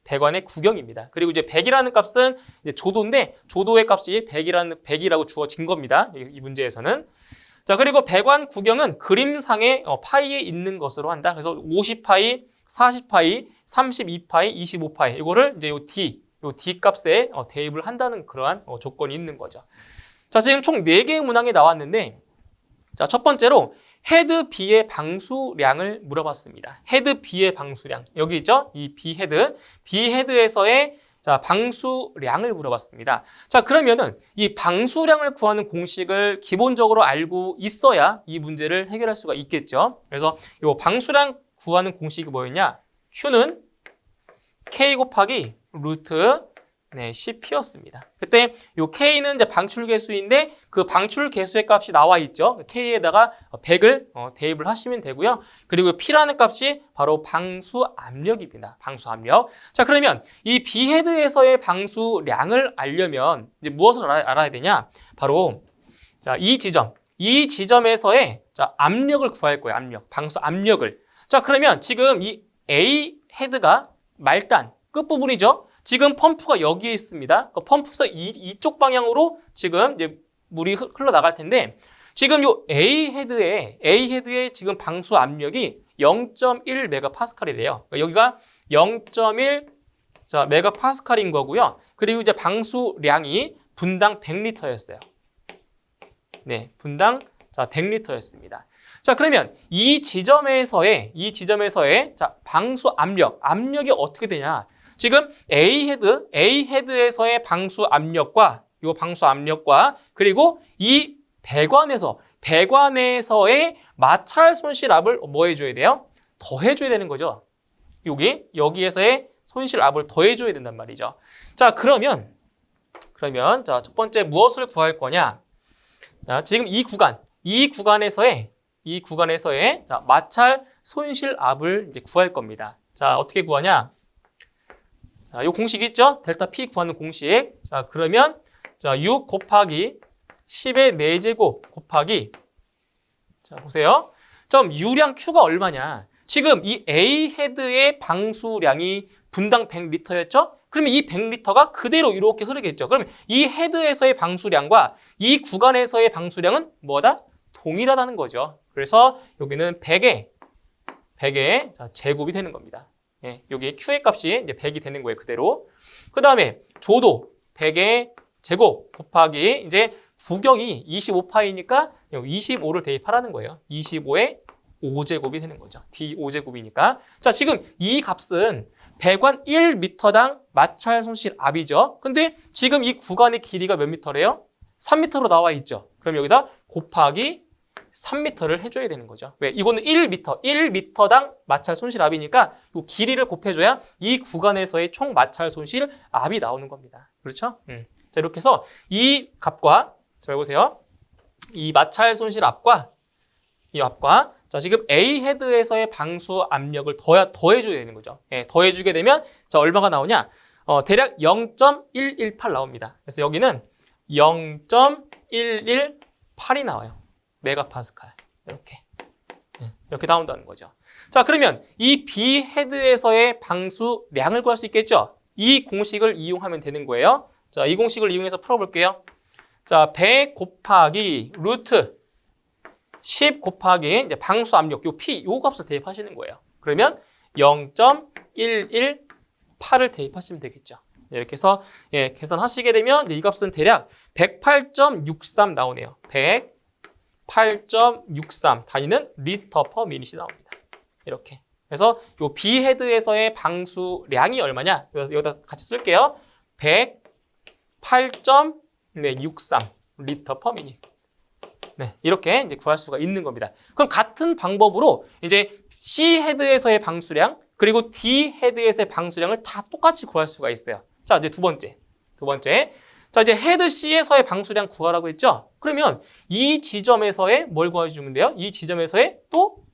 배관의 구경입니다. 그리고 이제 100이라는 값은 이제 조도인데 조도의 값이 100이라고 주어진 겁니다. 이 문제에서는. 자, 그리고 배관 구경은 그림상의 파이에 있는 것으로 한다. 그래서 50파이, 40파이, 32파이, 25파이 이거를 이제 요 D 값에 대입을 한다는 그러한 조건이 있는 거죠. 자, 지금 총 4개의 문항이 나왔는데 자, 첫 번째로 헤드 B의 방수량을 물어봤습니다. 헤드 B의 방수량. 여기 있죠? 이 B헤드에서의 방수량을 물어봤습니다. 자, 그러면은 이 방수량을 구하는 공식을 기본적으로 알고 있어야 이 문제를 해결할 수가 있겠죠. 그래서 이 방수량 구하는 공식이 뭐였냐? Q는 K 곱하기 루트 CP였습니다. 그때 요 K는 이제 방출 개수인데 그 방출 개수의 값이 나와 있죠. K에다가 100을 대입을 하시면 되고요. 그리고 P라는 값이 바로 방수 압력입니다. 방수 압력. 자, 그러면 이 B헤드에서의 방수량을 알려면 이제 무엇을 알아야 되냐? 바로 자, 이 지점에서의 압력을 구할 거예요. 압력. 방수 압력을. 자, 그러면 지금 이 A 헤드가 말단 끝부분이죠. 지금 펌프가 여기에 있습니다. 펌프에서 이쪽 방향으로 지금 이제 물이 흘러나갈 텐데 지금 요 A 헤드에 지금 방수 압력이 0.1 메가파스칼이래요. 그러니까 여기가 0.1 자, 메가파스칼인 거고요. 그리고 이제 방수량이 분당 100리터였어요. 네, 분당 자, 100리터였습니다. 자, 그러면 이 지점에서의 자, 방수 압력이 어떻게 되냐? 지금 A 헤드에서의 방수 압력과 그리고 이 배관에서의 마찰 손실압을 뭐 해줘야 돼요? 더해줘야 되는 거죠. 여기에서의 손실압을 더해줘야 된단 말이죠. 자, 그러면 자, 첫 번째 무엇을 구할 거냐? 자, 지금 이 구간에서의 자, 마찰 손실압을 이제 구할 겁니다. 자, 어떻게 구하냐? 자, 요 공식 있죠? 델타 P 구하는 공식. 자, 그러면 자, 6 곱하기 10의 4제곱 곱하기 자, 보세요. 점 유량 Q가 얼마냐? 지금 이 A 헤드의 방수량이 분당 100리터였죠? 그러면 이 100리터가 그대로 이렇게 흐르겠죠. 그러면 이 헤드에서의 방수량과 이 구간에서의 방수량은 뭐다? 동일하다는 거죠. 그래서 여기는 100의 자, 제곱이 되는 겁니다. 예, 여기 Q의 값이 이제 100이 되는 거예요, 그대로. 그 다음에 조도 100의 제곱 곱하기 이제 구경이 25파이니까 25를 대입하라는 거예요. 25의 5제곱이 되는 거죠. D 5제곱이니까. 자, 지금 이 값은 배관 1m당 마찰 손실 압이죠. 근데 지금 이 구간의 길이가 몇 미터래요? 3m로 나와 있죠. 그럼 여기다 곱하기 3m를 해줘야 되는 거죠. 왜? 이거는 1m당 마찰 손실 압이니까 이 길이를 곱해줘야 이 구간에서의 총 마찰 손실 압이 나오는 겁니다. 그렇죠? 자, 이렇게 해서 이 값과 자, 보세요. 이 마찰 손실 압과 이 압과 자, 지금 A 헤드에서의 방수 압력을 더해줘야 되는 거죠. 예, 더해주게 되면 자, 얼마가 나오냐? 대략 0.118 나옵니다. 그래서 여기는 0.118이 나와요. 메가파스칼. 이렇게 나온다는 거죠. 자, 그러면 이 B 헤드에서의 방수량을 구할 수 있겠죠? 이 공식을 이용하면 되는 거예요. 자, 이 공식을 이용해서 풀어볼게요. 자, 100 곱하기 루트 10 곱하기 이제 방수 압력 요 P 요 값을 대입하시는 거예요. 그러면 0.118을 대입하시면 되겠죠. 이렇게 해서 예, 계산하시게 되면 이 값은 대략 108.63 나오네요. 108.63 단위는 리터 퍼 미닛이 나옵니다. 이렇게. 그래서 요 B 헤드에서의 방수량이 얼마냐? 여기다 같이 쓸게요. 108.63 리터 퍼 미닛. 네, 이렇게 이제 구할 수가 있는 겁니다. 그럼 같은 방법으로 이제 C 헤드에서의 방수량 그리고 D 헤드에서의 방수량을 다 똑같이 구할 수가 있어요. 자, 이제 두 번째. 자, 이제 헤드 C에서의 방수량 구하라고 했죠? 그러면 이 지점에서의 뭘 구해주면 돼요? 이 지점에서의 또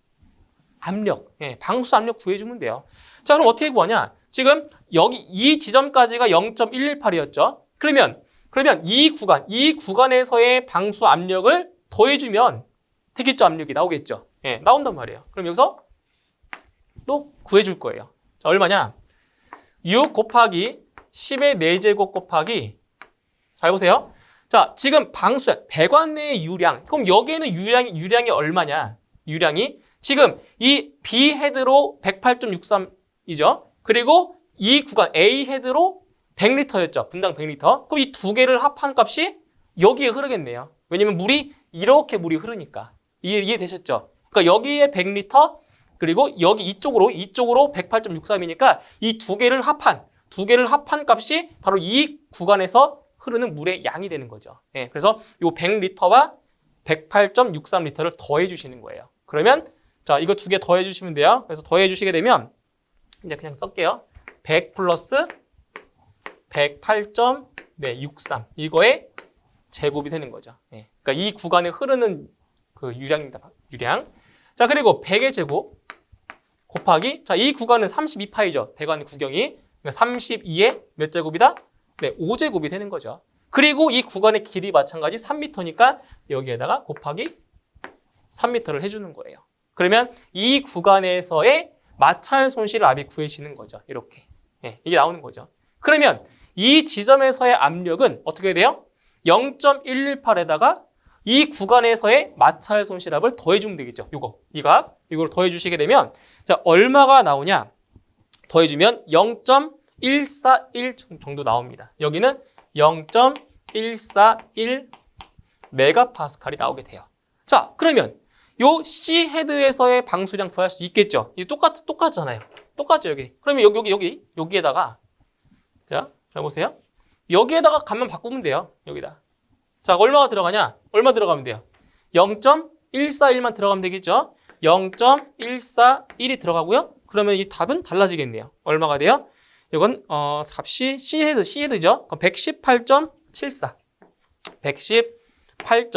압력, 예, 방수 압력 구해주면 돼요. 자, 그럼 어떻게 구하냐? 지금 여기 이 지점까지가 0.118이었죠? 그러면 이 구간에서의 방수 압력을 더해주면 되겠죠? 압력이 나오겠죠? 예, 나온단 말이에요. 그럼 여기서 또 구해줄 거예요. 자, 얼마냐? 6 곱하기 10의 4제곱 곱하기 잘 보세요. 자, 지금 배관 내의 유량. 그럼 여기에는 유량이 얼마냐? 유량이 지금 이 B 헤드로 108.63이죠. 그리고 이 구간 A 헤드로 100리터였죠. 분당 100리터. 그럼 이 두 개를 합한 값이 여기에 흐르겠네요. 왜냐면 이렇게 물이 흐르니까. 이해되셨죠? 그러니까 여기에 100리터 그리고 여기 이쪽으로 108.63이니까 이 두 개를 합한 값이 바로 이 구간에서 흐르는 물의 양이 되는 거죠. 예, 그래서 이 100리터와 108.63리터를 더해 주시는 거예요. 그러면 자, 이거 두 개 더해 주시면 돼요. 그래서 더해 주시게 되면 이제 그냥 쓸게요. 100 플러스 108.63 이거의 제곱이 되는 거죠. 예, 그러니까 이 구간에 흐르는 그 유량입니다. 유량. 자, 그리고 100의 제곱 곱하기 자, 이 구간은 32파이죠. 배관 구경이. 그러니까 32의 몇 제곱이다? 네, 5제곱이 되는 거죠. 그리고 이 구간의 길이 마찬가지 3m니까 여기에다가 곱하기 3m를 해주는 거예요. 그러면 이 구간에서의 마찰 손실 압이 구해지는 거죠. 이렇게. 예, 이게 나오는 거죠. 그러면 이 지점에서의 압력은 어떻게 돼요? 0.118에다가 이 구간에서의 마찰 손실합을 더해주면 되겠죠. 이걸 더해주시게 되면 자 얼마가 나오냐? 더해주면 0.141 정도 나옵니다. 여기는 0.141 메가파스칼이 나오게 돼요. 자 그러면 요 C 헤드에서의 방수량 구할 수 있겠죠. 이 똑같잖아요. 똑같죠 여기. 그러면 여기에다가 자 보세요. 여기에다가 값만 바꾸면 돼요. 여기다. 자, 얼마가 들어가냐? 얼마 들어가면 돼요? 0.141만 들어가면 되겠죠? 0.141이 들어가고요. 그러면 이 답은 달라지겠네요. 얼마가 돼요? 이건 값이 C헤드죠? 그럼 118.74. 118.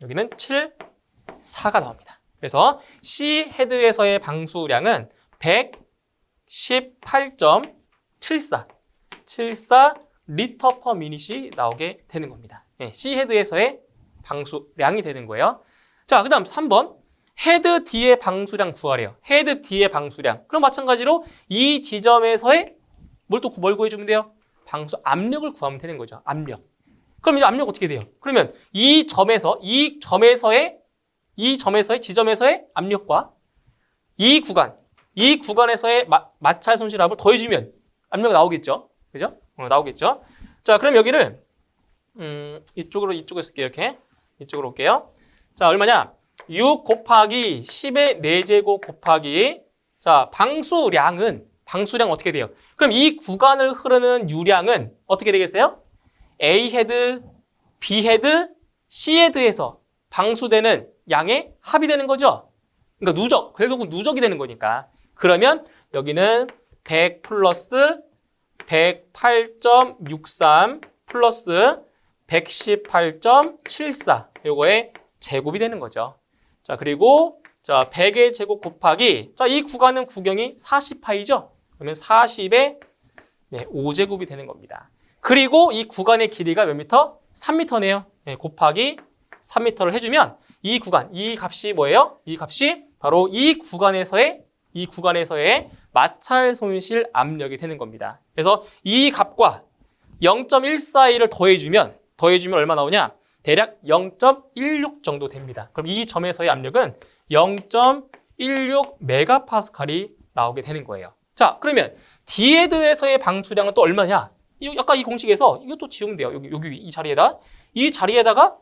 여기는 74가 나옵니다. 그래서 C 헤드에서의 방수량은 118.74 리터 퍼 미닛이 나오게 되는 겁니다. C 헤드에서의 방수량이 되는 거예요. 자, 그 다음 3번. 헤드 D의 방수량 구하래요. 헤드 D의 방수량. 그럼 마찬가지로 이 지점에서의 뭘 구해주면 돼요? 방수 압력을 구하면 되는 거죠. 압력. 그럼 이제 압력 어떻게 돼요? 그러면 이 지점에서의 압력과 이 구간에서의 마찰 손실합을 더해주면 압력이 나오겠죠. 그죠? 나오겠죠. 자, 그럼 여기를 이쪽으로 쓸게요. 이렇게 이쪽으로 올게요. 자, 얼마냐? 6 곱하기 10의 4제곱 곱하기 자 방수량 어떻게 돼요? 그럼 이 구간을 흐르는 유량은 어떻게 되겠어요? A 헤드, B 헤드, C 헤드에서 방수되는 양의 합이 되는 거죠. 그러니까 결국은 누적이 되는 거니까. 그러면 여기는 100 플러스 108.63 플러스 118.74 요거의 제곱이 되는 거죠. 자, 그리고 자 100의 제곱 곱하기 자 이 구간은 구경이 40파이죠. 그러면 40의 5제곱이 되는 겁니다. 그리고 이 구간의 길이가 몇 미터? 3미터네요. 곱하기 3미터를 해주면 이 값이 뭐예요? 이 값이 바로 이 구간에서의 마찰 손실 압력이 되는 겁니다. 그래서 이 값과 0.141을 더해주면 얼마 나오냐? 대략 0.16 정도 됩니다. 그럼 이 점에서의 압력은 0.16 메가파스칼이 나오게 되는 거예요. 자, 그러면 D 헤드에서의 방수량은 또 얼마냐? 아까 이 공식에서 이것도 지우면 돼요. 여기 이 자리에다가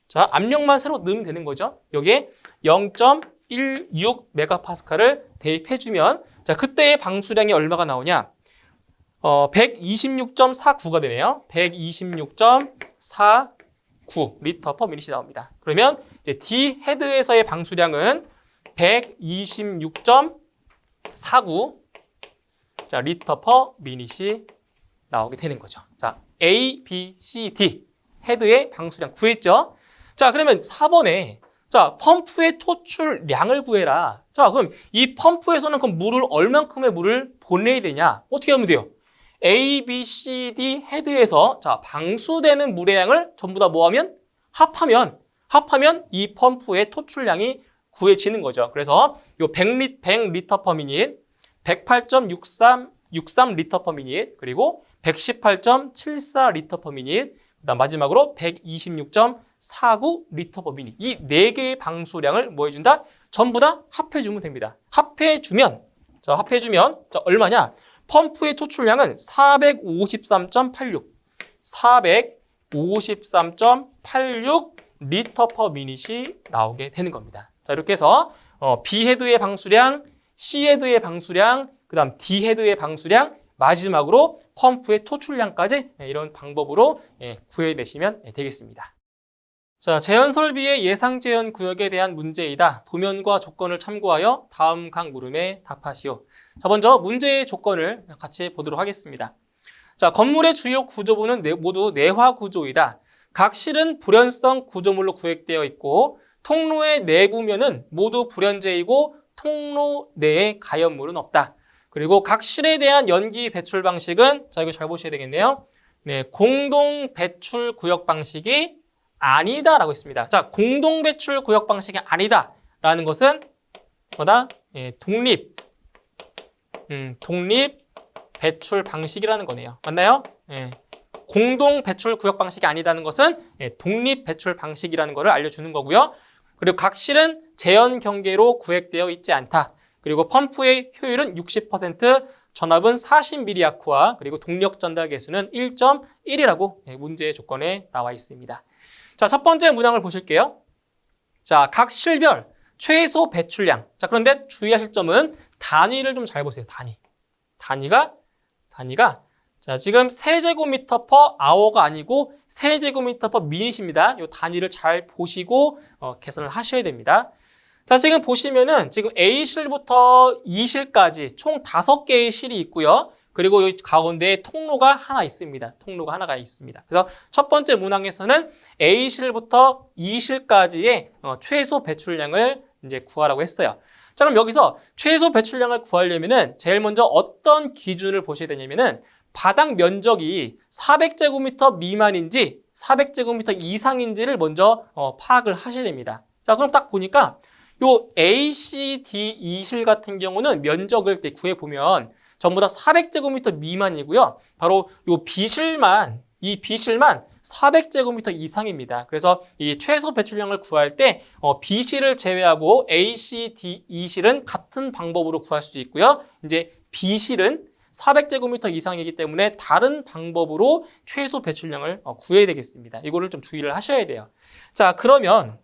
자 압력만 새로 넣으면 되는 거죠. 여기에 0.16 메가파스칼을 대입해주면 자 그때의 방수량이 얼마가 나오냐? 126.49가 되네요. 126.49 리터 퍼 미닛이 나옵니다. 그러면 이제 D 헤드에서의 방수량은 126.49 자, 리터 퍼 미닛이 나오게 되는 거죠. 자, A, B, C, D 헤드의 방수량 구했죠. 자, 그러면 4번에 자, 펌프의 토출량을 구해라. 자, 그럼 이 펌프에서는 그럼 얼만큼의 물을 보내야 되냐? 어떻게 하면 돼요? A, B, C, D 헤드에서 자 방수되는 물의 양을 전부 다 뭐하면 합하면 이 펌프의 토출량이 구해지는 거죠. 그래서 요 100 리터 퍼 미닛, 108.63 리터 퍼 미닛, 그리고 118.74 리터 퍼 미닛, 그다음 마지막으로 126.49 리터 퍼 미닛. 이 4개의 방수량을 뭐 해준다? 전부 다 합해주면 됩니다. 합해주면 자 얼마냐? 펌프의 토출량은 453.86 리터 퍼 미닛이 나오게 되는 겁니다. 자, 이렇게 해서 B 헤드의 방수량, C 헤드의 방수량, 그 다음 D 헤드의 방수량, 마지막으로 펌프의 토출량까지 이런 방법으로 구해내시면 되겠습니다. 자, 제한 설비의 예상 제한 구역에 대한 문제이다. 도면과 조건을 참고하여 다음 각 물음에 답하시오. 자, 먼저 문제의 조건을 같이 보도록 하겠습니다. 자, 건물의 주요 구조부는 모두 내화 구조이다. 각 실은 불연성 구조물로 구획되어 있고 통로의 내부면은 모두 불연제이고 통로 내에 가연물은 없다. 그리고 각 실에 대한 연기 배출 방식은 자, 이거 잘 보셔야 되겠네요. 네, 공동 배출 구역 방식이 아니다라고 했습니다. 자, 공동 배출 구역 방식이 아니다라는 것은 뭐다? 독립 배출 방식이라는 거네요. 맞나요? 공동 배출 구역 방식이 아니다는 것은 독립 배출 방식이라는 것을 알려주는 거고요. 그리고 각 실은 재현 경계로 구획되어 있지 않다. 그리고 펌프의 효율은 60%, 전압은 40mm 아쿠아, 그리고 동력 전달 계수는 1.1이라고 문제의 조건에 나와 있습니다. 자, 첫 번째 문항을 보실게요. 자, 각 실별 최소 배출량. 자, 그런데 주의하실 점은 단위를 좀 잘 보세요. 단위가 자, 지금 세제곱미터 퍼 아워가 아니고 세제곱미터 퍼 미닛입니다. 이 단위를 잘 보시고 계산을 하셔야 됩니다. 자, 지금 보시면은 지금 A실부터 E실까지 총 5개의 실이 있고요. 그리고 여기 가운데에 통로가 하나 있습니다. 통로가 하나가 있습니다. 그래서 첫 번째 문항에서는 A실부터 E실까지의 최소 배출량을 이제 구하라고 했어요. 자, 그럼 여기서 최소 배출량을 구하려면은 제일 먼저 어떤 기준을 보셔야 되냐면은 바닥 면적이 400제곱미터 미만인지 400제곱미터 이상인지를 먼저 파악을 하셔야 됩니다. 자, 그럼 딱 보니까 요 A, C, D, E실 같은 경우는 면적을 구해보면 전부 다 400제곱미터 미만이고요. 바로 요 B실만, 이 B실만 400제곱미터 이상입니다. 그래서 이 최소 배출량을 구할 때 B실을 제외하고 A, C, D, E실은 같은 방법으로 구할 수 있고요. 이제 B실은 400제곱미터 이상이기 때문에 다른 방법으로 최소 배출량을 구해야 되겠습니다. 이거를 좀 주의를 하셔야 돼요. 자, 그러면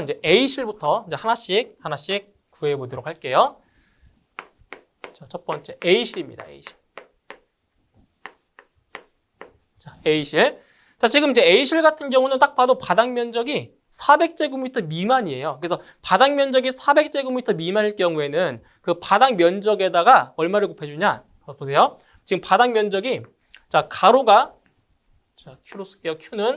이제 A실부터 이제 하나씩 구해 보도록 할게요. 자, 첫 번째 A실입니다. A실. 자, A실. 자, 지금 이제 A실 같은 경우는 딱 봐도 바닥 면적이 400제곱미터 미만이에요. 그래서 바닥 면적이 400제곱미터 미만일 경우에는 그 바닥 면적에다가 얼마를 곱해주냐? 보세요. 지금 바닥 면적이, 자, 가로가, 자, Q로 쓸게요. Q는,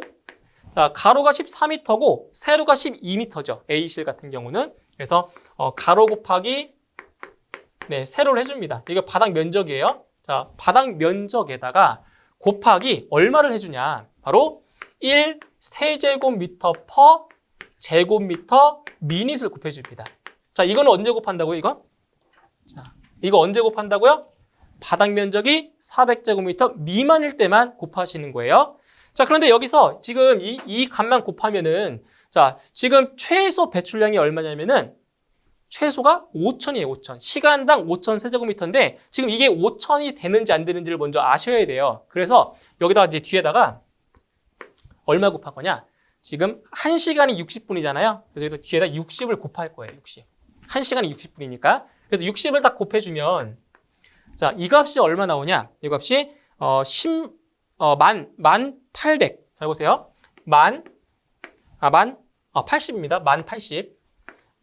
자, 가로가 14m고, 세로가 12m죠. A실 같은 경우는. 그래서, 가로 곱하기, 네, 세로를 해줍니다. 이게 바닥 면적이에요. 자, 바닥 면적에다가 곱하기 얼마를 해주냐? 바로 1 세제곱미터 퍼 제곱미터 미닛을 곱해줍니다. 자, 이거는 언제 곱한다고요, 이거? 자, 이거 언제 곱한다고요? 바닥 면적이 400제곱미터 미만일 때만 곱하시는 거예요. 자, 그런데 여기서 지금 이 값만 곱하면은, 자, 지금 최소 배출량이 얼마냐면은, 최소가 5,000이에요, 5,000. 시간당 5,000 세제곱미터인데, 지금 이게 5,000이 되는지 안 되는지를 먼저 아셔야 돼요. 그래서 여기다가 이제 뒤에다가 얼마 곱할 거냐? 지금 1시간이 60분이잖아요. 그래서 여기다 뒤에다 60을 곱할 거예요, 60. 1시간이 60분이니까. 그래서 60을 딱 곱해주면, 자, 이 값이 얼마 나오냐? 이 값이, 1800. 잘 보세요. 80입니다. 1080.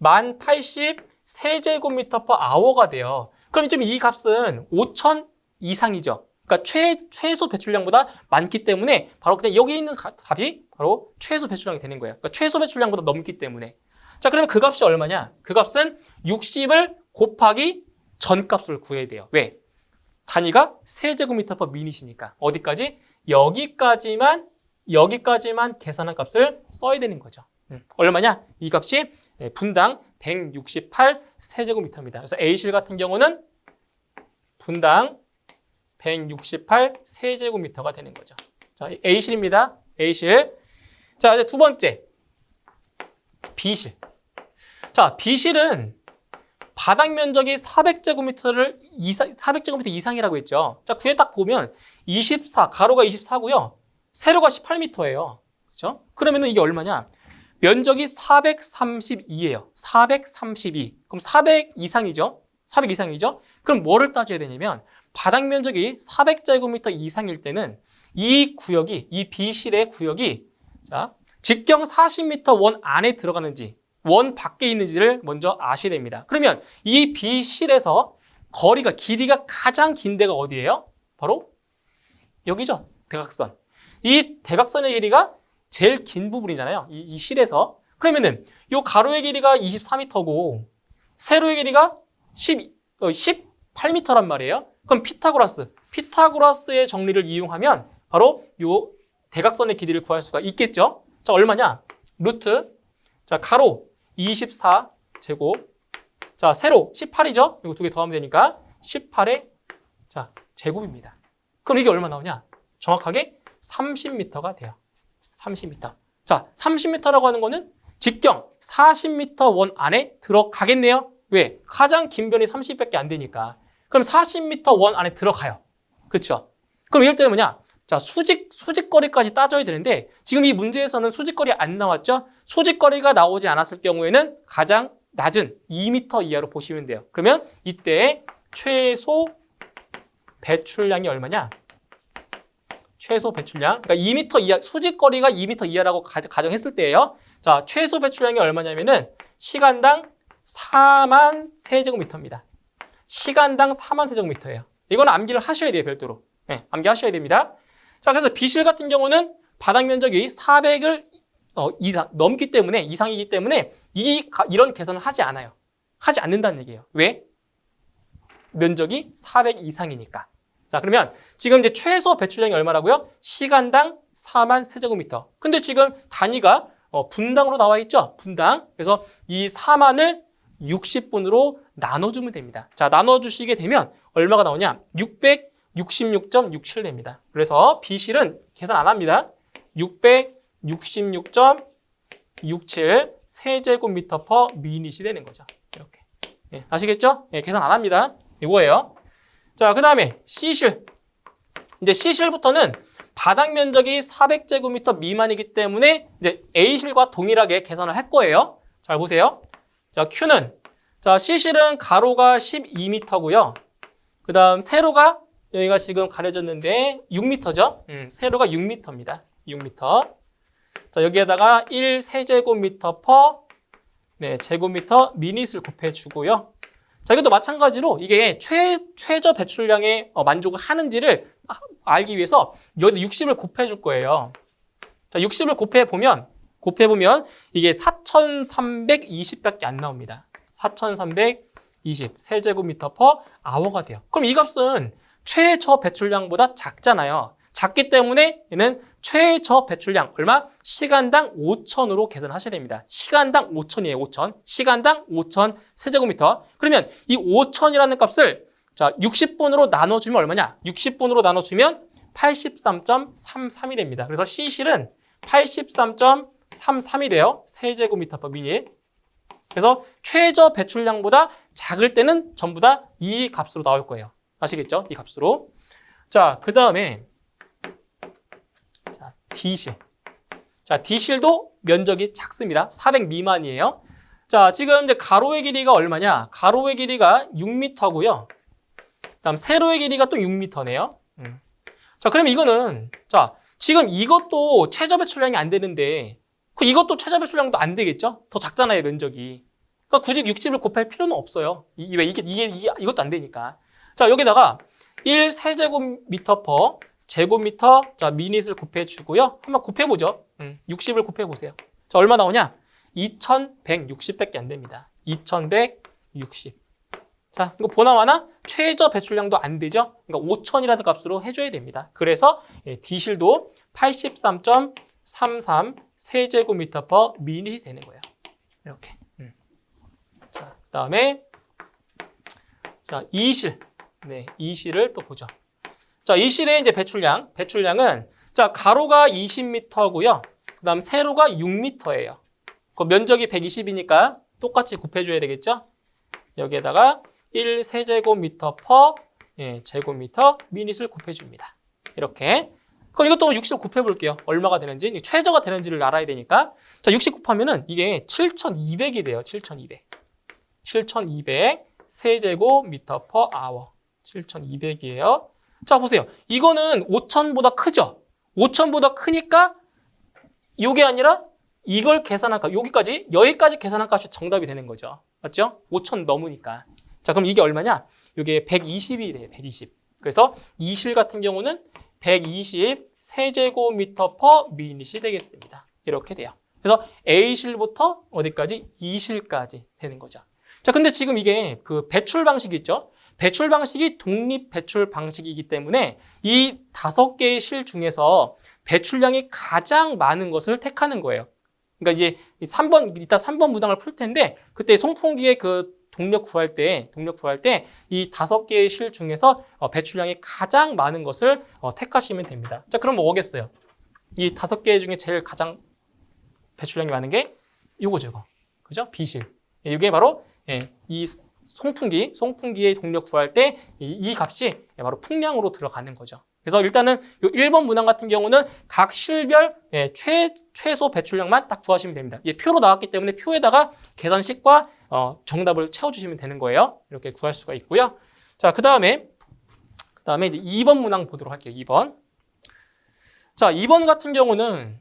1080 세제곱미터 퍼 아워가 돼요. 그럼 지금 이 값은 5,000 이상이죠. 그러니까 최소 배출량보다 많기 때문에 바로 그냥 여기 있는 값이 바로 최소 배출량이 되는 거예요. 그러니까 최소 배출량보다 넘기 때문에. 자, 그러면 그 값이 얼마냐? 그 값은 60을 곱하기 전값을 구해야 돼요. 왜? 단위가 세제곱미터 퍼 미닛이니까. 어디까지? 여기까지만 계산한 값을 써야 되는 거죠. 얼마냐? 이 값이 분당 168 세제곱미터입니다. 그래서 A실 같은 경우는 분당 168 세제곱미터가 되는 거죠. 자, A실입니다. A실. 자, 이제 두 번째. B실. 자, B실은 바닥 면적이 400제곱미터 이상이라고 했죠. 자, 구에 딱 보면 24, 가로가 24고요. 세로가 18m예요. 그렇죠? 그러면은 이게 얼마냐? 면적이 432예요. 432. 그럼 400 이상이죠? 400 이상이죠? 그럼 뭐를 따져야 되냐면 바닥 면적이 400제곱미터 이상일 때는 이 B실의 구역이 자, 직경 40m 원 안에 들어가는지 원 밖에 있는지를 먼저 아셔야 됩니다. 그러면 이 B실에서 길이가 가장 긴 데가 어디예요? 바로 여기죠. 대각선. 이 대각선의 길이가 제일 긴 부분이잖아요. 이 실에서. 그러면은 이 가로의 길이가 24m고 세로의 길이가 18m란 말이에요. 그럼 피타고라스의 정리를 이용하면 바로 이 대각선의 길이를 구할 수가 있겠죠. 자, 얼마냐? 루트. 자, 가로 24제곱. 자, 세로 18이죠. 이거 두 개 더하면 되니까 18의 자, 제곱입니다. 그럼 이게 얼마 나오냐? 정확하게 30m가 돼요. 30m. 자, 30m라고 하는 거는 직경 40m 원 안에 들어가겠네요. 왜? 가장 긴 변이 30밖에 안 되니까. 그럼 40m 원 안에 들어가요. 그렇죠? 그럼 이럴 때는 뭐냐? 자, 수직거리까지 따져야 되는데 지금 이 문제에서는 수직거리 안 나왔죠? 수직거리가 나오지 않았을 경우에는 가장 낮은 2m 이하로 보시면 돼요. 그러면 이때 최소 배출량이 얼마냐? 최소 배출량. 그러니까 2m 이하, 수직거리가 2m 이하라고 가정했을 때예요. 자, 최소 배출량이 얼마냐면은 시간당 4만 세제곱미터입니다. 시간당 4만 세제곱미터예요. 이거는 암기를 하셔야 돼요, 별도로. 네, 암기하셔야 됩니다. 자, 그래서 비실 같은 경우는 바닥 면적이 400을 넘기 때문에, 이상이기 때문에 이런 계산을 하지 않아요. 하지 않는다는 얘기예요. 왜? 면적이 400 이상이니까. 자, 그러면 지금 이제 최소 배출량이 얼마라고요? 시간당 4만 세제곱미터. 근데 지금 단위가 분당으로 나와 있죠? 분당. 그래서 이 4만을 60분으로 나눠주면 됩니다. 자, 나눠주시게 되면 얼마가 나오냐? 666.67 됩니다. 그래서 비실은 계산 안 합니다. 666.67 세제곱미터 퍼 미닛이 되는 거죠. 이렇게. 예, 아시겠죠? 예, 계산 안 합니다. 이거예요. 자, 그 다음에 C실. 이제 C실부터는 바닥 면적이 400제곱미터 미만이기 때문에 이제 A실과 동일하게 계산을 할 거예요. 잘 보세요. 자, Q는, 자, C실은 가로가 12m고요. 그 다음 세로가 여기가 지금 가려졌는데 6m죠. 세로가 6m입니다. 6m. 자, 여기에다가 1세제곱미터 퍼 제곱미터 미닛을 곱해주고요. 자, 이것도 마찬가지로 이게 최저 배출량에 만족을 하는지를 알기 위해서 여기 60을 곱해줄 거예요. 자, 60을 곱해보면 이게 4,320밖에 안 나옵니다. 4,320 세제곱미터 퍼 아워가 돼요. 그럼 이 값은 최저 배출량보다 작잖아요. 작기 때문에 얘는 최저 배출량 얼마? 시간당 5,000으로 계산하셔야 됩니다. 시간당 5,000이에요. 5,000. 시간당 5,000 세제곱미터. 그러면 이 5,000이라는 값을 자 60분으로 나눠주면 얼마냐? 60분으로 나눠주면 83.33이 됩니다. 그래서 C실은 83.33이 돼요. 세제곱미터 퍼 미닛. 그래서 최저 배출량보다 작을 때는 전부 다 이 값으로 나올 거예요. 아시겠죠? 이 값으로. 자, 그 다음에 D실. 자, D실도 면적이 작습니다. 400 미만이에요. 자, 지금 이제 가로의 길이가 얼마냐? 가로의 길이가 6m고요. 그다음 세로의 길이가 또 6m네요. 자, 그러면 이거는 자, 지금 이것도 최저 배출량이 안 되는데 이것도 최저 배출량도 안 되겠죠? 더 작잖아요, 면적이. 그러니까 굳이 60을 곱할 필요는 없어요. 왜 이것도 안 되니까. 자, 여기다가 1세제곱미터 퍼 제곱미터 자 미닛을 곱해주고요. 한번 곱해보죠. 60을 곱해보세요. 자, 얼마 나오냐? 2160밖에 안 됩니다. 2160. 자, 이거 보나마나 최저 배출량도 안 되죠? 그러니까 5000이라는 값으로 해줘야 됩니다. 그래서 D실도 83.33 세제곱미터 퍼 미닛이 되는 거예요. 이렇게. 자, 그 다음에 자, E실. 네, E실을 또 보죠. 자, E실의 이제 배출량은 자, 가로가 20m고요. 그 다음 세로가 6m예요. 그 면적이 120이니까 똑같이 곱해줘야 되겠죠? 여기에다가 1세제곱미터 퍼 제곱미터 미닛을 곱해줍니다. 이렇게. 그럼 이것도 60 곱해볼게요. 얼마가 되는지, 최저가 되는지를 알아야 되니까. 자, 60 곱하면은 이게 7,200이 돼요. 7,200. 7,200 세제곱미터 퍼 아워. 7,200이에요. 자, 보세요. 이거는 5,000보다 크죠? 5,000보다 크니까 이게 아니라 이걸 계산한 값, 여기까지 계산한 값이 정답이 되는 거죠. 맞죠? 5,000 넘으니까. 자, 그럼 이게 얼마냐? 이게 120이 돼요. 120. 그래서 E실 같은 경우는 120 세제곱미터 퍼 미닛이 되겠습니다. 이렇게 돼요. 그래서 A실부터 어디까지? E실까지 되는 거죠. 자, 근데 지금 이게 그 배출 방식이 있죠? 배출 방식이 독립 배출 방식이기 때문에 이 5개의 실 중에서 배출량이 가장 많은 것을 택하는 거예요. 그러니까 이제 이따 3번 문항을 풀 텐데 그때 송풍기의 그 동력 구할 때 이 5개의 실 중에서 배출량이 가장 많은 것을 택하시면 됩니다. 자, 그럼 뭐겠어요? 이 5개 중에 제일 가장 배출량이 많은 게 이거죠, 이거. 그죠? B실. 이게 바로 이 송풍기의 동력 구할 때 이 값이 바로 풍량으로 들어가는 거죠. 그래서 일단은 이 1번 문항 같은 경우는 각 실별 최소 배출량만 딱 구하시면 됩니다. 이게 표로 나왔기 때문에 표에다가 계산식과 정답을 채워주시면 되는 거예요. 이렇게 구할 수가 있고요. 자, 그 다음에 이제 2번 문항 보도록 할게요. 2번. 자, 2번 같은 경우는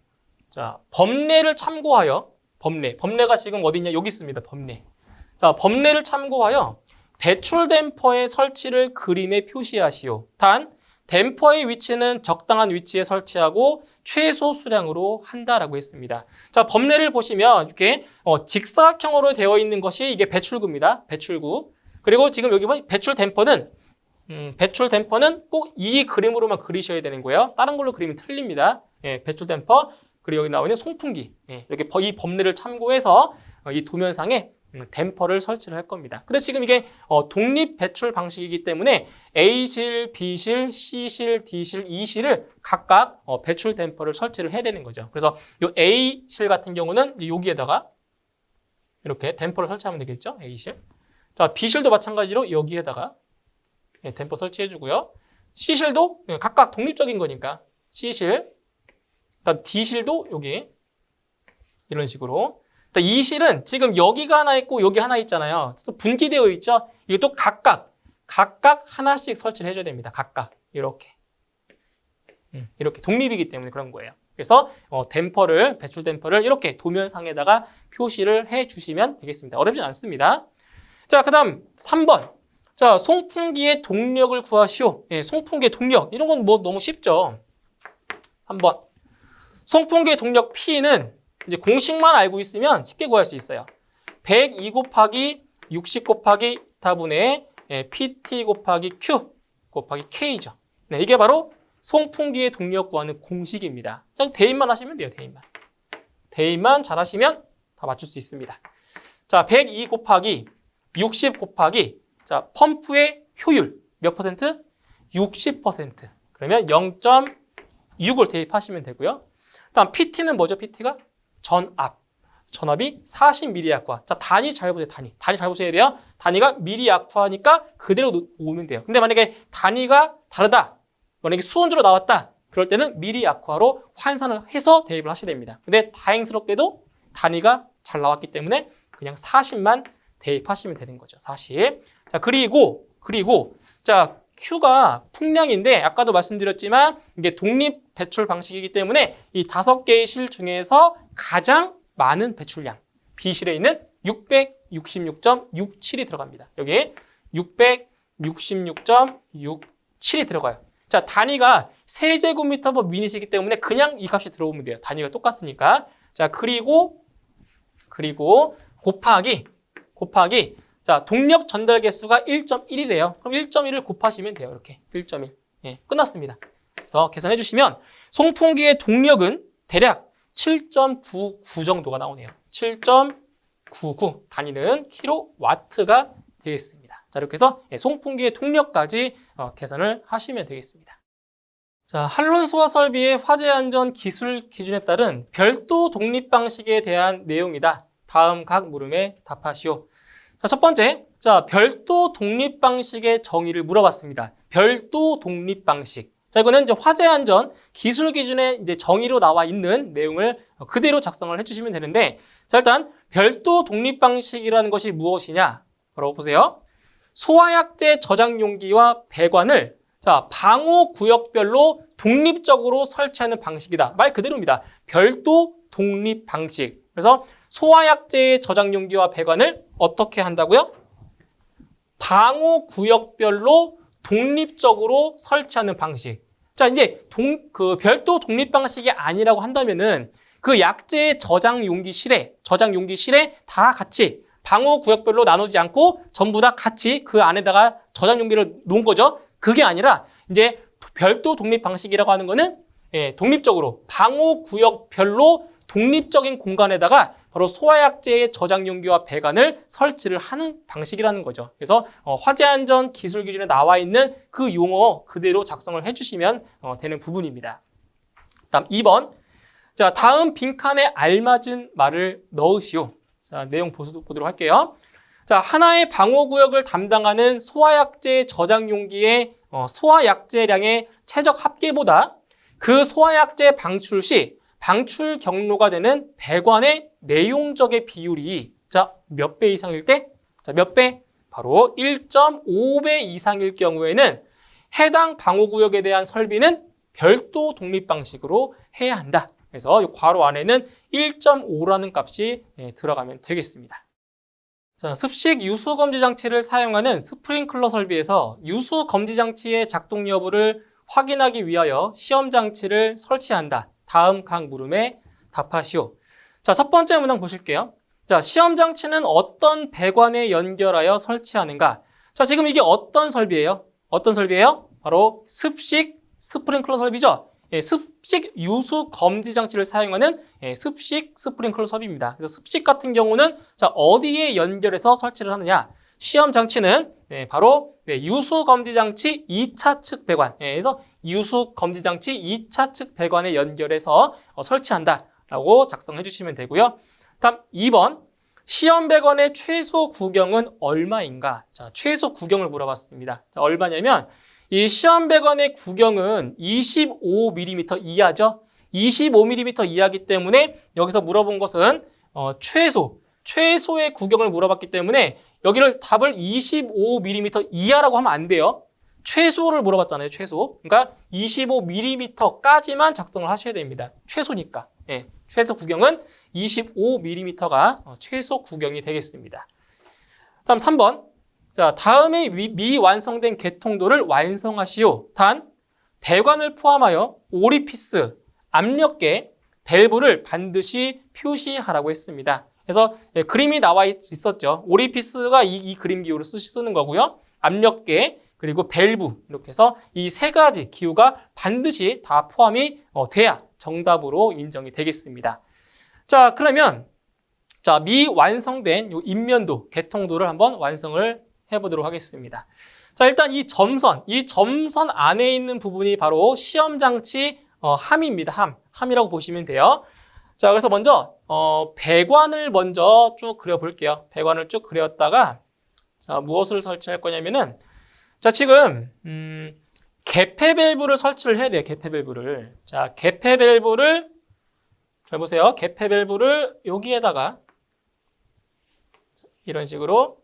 자, 법례를 참고하여 법례가 지금 어디 있냐? 여기 있습니다. 법례. 자, 법례를 참고하여 배출 댐퍼의 설치를 그림에 표시하시오. 단 댐퍼의 위치는 적당한 위치에 설치하고 최소 수량으로 한다라고 했습니다. 자, 법례를 보시면 이렇게 직사각형으로 되어 있는 것이 이게 배출구입니다. 배출구. 그리고 지금 여기 보면 배출 댐퍼는 꼭 이 그림으로만 그리셔야 되는 거예요. 다른 걸로 그리면 틀립니다. 배출 댐퍼. 그리고 여기 나와 있는 송풍기. 이렇게 이 법례를 참고해서 이 도면상에 댐퍼를 설치를 할 겁니다. 근데 지금 이게 독립 배출 방식이기 때문에 A실, B실, C실, D실, E실을 각각 배출 댐퍼를 설치를 해야 되는 거죠. 그래서 이 A실 같은 경우는 여기에다가 이렇게 댐퍼를 설치하면 되겠죠. A실. 자, B실도 마찬가지로 여기에다가 댐퍼 설치해 주고요. C실도 각각 독립적인 거니까 C실, 그다음 D실도 여기 이런 식으로. 이 실은 지금 여기가 하나 있고 여기 하나 있잖아요. 그래서 분기되어 있죠. 이것도 각각 하나씩 설치를 해줘야 됩니다. 각각 이렇게 독립이기 때문에 그런 거예요. 그래서 배출 댐퍼를 이렇게 도면상에다가 표시를 해주시면 되겠습니다. 어렵진 않습니다. 자, 그다음 3번. 자, 송풍기의 동력을 구하시오. 송풍기의 동력 이런 건 뭐 너무 쉽죠. 3번. 송풍기의 동력 P는 이제 공식만 알고 있으면 쉽게 구할 수 있어요. 102 곱하기 60 곱하기 타분의 PT 곱하기 Q 곱하기 K죠. 네, 이게 바로 송풍기의 동력 구하는 공식입니다. 그냥 대입만 하시면 돼요. 대입만 잘하시면 다 맞출 수 있습니다. 자, 102 곱하기 60 곱하기 자, 펌프의 효율 몇 퍼센트? 60%. 그러면 0.6을 대입하시면 되고요. 다음 PT는 뭐죠? PT가 전압이 40mAh. 자, 단위 잘 보세요. 단위 잘 보셔야 돼요. 단위가 mAh니까 그대로 놓으면 돼요. 근데 만약에 단위가 다르다. 만약에 수온주로 나왔다. 그럴 때는 mAh로 환산을 해서 대입을 하셔야 됩니다. 근데 다행스럽게도 단위가 잘 나왔기 때문에 그냥 40만 대입하시면 되는 거죠. 40. 자, 그리고 자, Q가 풍량인데 아까도 말씀드렸지만 이게 독립 배출 방식이기 때문에 이 5개의 실 중에서 가장 많은 배출량 B실에 있는 666.67이 들어갑니다. 여기 666.67이 들어가요. 자, 단위가 세제곱미터 미닛이기 때문에 그냥 이 값이 들어오면 돼요. 단위가 똑같으니까. 자, 그리고 곱하기 자, 동력 전달 개수가 1.1이래요. 그럼 1.1을 곱하시면 돼요. 이렇게 1.1. 끝났습니다. 그래서 계산해 주시면 송풍기의 동력은 대략 7.99 정도가 나오네요. 7.99 단위는 킬로와트가 되겠습니다. 자, 이렇게 해서 송풍기의 동력까지 계산을 하시면 되겠습니다. 자, 한론 소화 설비의 화재 안전 기술 기준에 따른 별도 독립 방식에 대한 내용이다. 다음 각 물음에 답하시오. 자, 첫 번째, 자, 별도 독립 방식의 정의를 물어봤습니다. 별도 독립 방식. 자, 이거는 이제 화재 안전 기술 기준의 이제 정의로 나와 있는 내용을 그대로 작성을 해주시면 되는데, 자, 일단 별도 독립 방식이라는 것이 무엇이냐? 바로 보세요. 소화약제 저장 용기와 배관을 자, 방호 구역별로 독립적으로 설치하는 방식이다. 말 그대로입니다. 별도 독립 방식. 그래서 소화약제의 저장 용기와 배관을 어떻게 한다고요? 방호 구역별로 독립적으로 설치하는 방식. 자, 이제 별도 독립 방식이 아니라고 한다면은 그 약제의 저장 용기실에 다 같이 방호 구역별로 나누지 않고 전부 다 같이 그 안에다가 저장 용기를 놓은 거죠. 그게 아니라 이제 별도 독립 방식이라고 하는 거는 독립적으로 방호 구역별로 독립적인 공간에다가 바로 소화약제의 저장용기와 배관을 설치를 하는 방식이라는 거죠. 그래서 화재안전 기술 기준에 나와 있는 그 용어 그대로 작성을 해주시면 되는 부분입니다. 다음 2번. 자, 다음 빈칸에 알맞은 말을 넣으시오. 자, 내용 보도록 할게요. 자, 하나의 방호구역을 담당하는 소화약제 저장용기의 소화약제량의 최적 합계보다 그 소화약제 방출 시 방출 경로가 되는 배관의 내용적의 비율이 자, 몇 배 이상일 때? 자, 몇 배? 바로 1.5배 이상일 경우에는 해당 방호구역에 대한 설비는 별도 독립 방식으로 해야 한다. 그래서 이 괄호 안에는 1.5라는 값이 들어가면 되겠습니다. 자, 습식 유수 검지 장치를 사용하는 스프링클러 설비에서 유수 검지 장치의 작동 여부를 확인하기 위하여 시험 장치를 설치한다. 다음 각 물음에 답하시오. 자, 첫 번째 문항 보실게요. 자, 시험 장치는 어떤 배관에 연결하여 설치하는가? 자, 지금 이게 어떤 설비예요? 어떤 설비예요? 바로 습식 스프링클러 설비죠. 습식 유수 검지 장치를 사용하는 습식 스프링클러 설비입니다. 그래서 습식 같은 경우는 자, 어디에 연결해서 설치를 하느냐? 시험 장치는 바로 유수 검지 장치 2차 측 배관. 그래서 유수 검지 장치 2차 측 배관에 연결해서 설치한다라고 작성해 주시면 되고요. 다음 2번. 시험 배관의 최소 구경은 얼마인가? 자, 최소 구경을 물어봤습니다. 자, 얼마냐면 이 시험 배관의 구경은 25mm 이하죠. 25mm 이하이기 때문에 여기서 물어본 것은 최소의 구경을 물어봤기 때문에 여기를 답을 25mm 이하라고 하면 안 돼요. 최소를 물어봤잖아요. 최소. 그러니까 25mm까지만 작성을 하셔야 됩니다. 최소니까. 최소 구경은 25mm가 최소 구경이 되겠습니다. 다음 3번. 자, 다음에 미완성된 개통도를 완성하시오. 단, 배관을 포함하여 오리피스, 압력계, 밸브를 반드시 표시하라고 했습니다. 그래서 그림이 나와 있었죠. 오리피스가 이 그림 기호를 쓰는 거고요. 압력계, 그리고 밸브 이렇게 해서 이 세 가지 기호가 반드시 다 포함이 돼야 정답으로 인정이 되겠습니다. 자, 그러면 자, 미완성된 요 인면도, 개통도를 한번 완성을 해보도록 하겠습니다. 자, 일단 이 점선 안에 있는 부분이 바로 시험 장치 함입니다. 함이라고 보시면 돼요. 자, 그래서 먼저 배관을 먼저 쭉 그려볼게요. 배관을 쭉 그렸다가 자, 무엇을 설치할 거냐면은 자, 지금 개폐 밸브를 설치를 해야 돼요. 개폐 밸브를. 자, 개폐 밸브를 잘 보세요. 개폐 밸브를 여기에다가 이런 식으로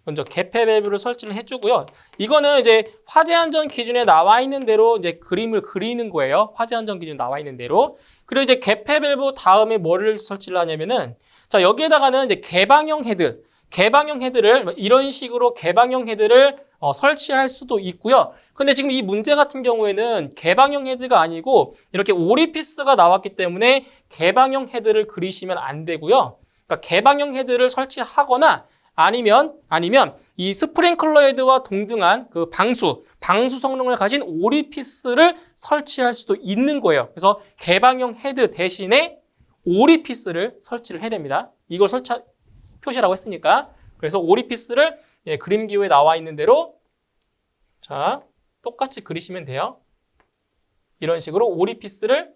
먼저 개폐 밸브를 설치를 해주고요. 이거는 이제 화재 안전 기준에 나와 있는 대로 이제 그림을 그리는 거예요. 화재 안전 기준 나와 있는 대로. 그리고 이제 개폐 밸브 다음에 뭐를 설치를 하냐면은 자, 여기에다가는 이제 개방형 헤드를 이런 식으로 개방형 헤드를 설치할 수도 있고요. 근데 지금 이 문제 같은 경우에는 개방형 헤드가 아니고 이렇게 오리피스가 나왔기 때문에 개방형 헤드를 그리시면 안 되고요. 그러니까 개방형 헤드를 설치하거나 아니면 이 스프링클러 헤드와 동등한 그 방수 성능을 가진 오리피스를 설치할 수도 있는 거예요. 그래서 개방형 헤드 대신에 오리피스를 설치를 해야 됩니다. 이걸 표시라고 했으니까. 그래서 오리피스를 그림 기호에 나와 있는 대로 자, 똑같이 그리시면 돼요. 이런 식으로 오리피스를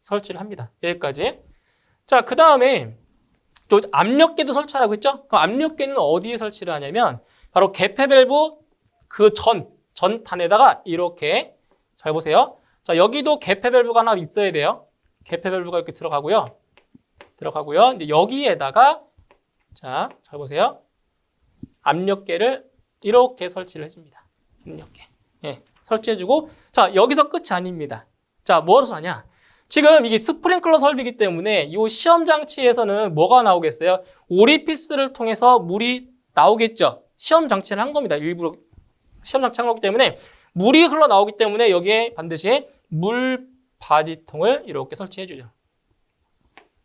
설치를 합니다. 여기까지. 자, 그 다음에 또 압력계도 설치하라고 했죠? 그럼 압력계는 어디에 설치를 하냐면 바로 개폐 밸브 그 전탄에다가 이렇게 잘 보세요. 자, 여기도 개폐 밸브가 하나 있어야 돼요. 개폐 밸브가 이렇게 들어가고요. 이제 여기에다가 자, 잘 보세요. 압력계를 이렇게 설치를 해줍니다. 압력계. 설치해주고 자, 여기서 끝이 아닙니다. 자, 뭐로서 하냐? 지금 이게 스프링클러 설비이기 때문에 이 시험 장치에서는 뭐가 나오겠어요? 오리피스를 통해서 물이 나오겠죠. 시험 장치를 한 겁니다. 일부러 시험 장치 한 거기 때문에 물이 흘러나오기 때문에 여기에 반드시 물 바지통을 이렇게 설치해 주죠.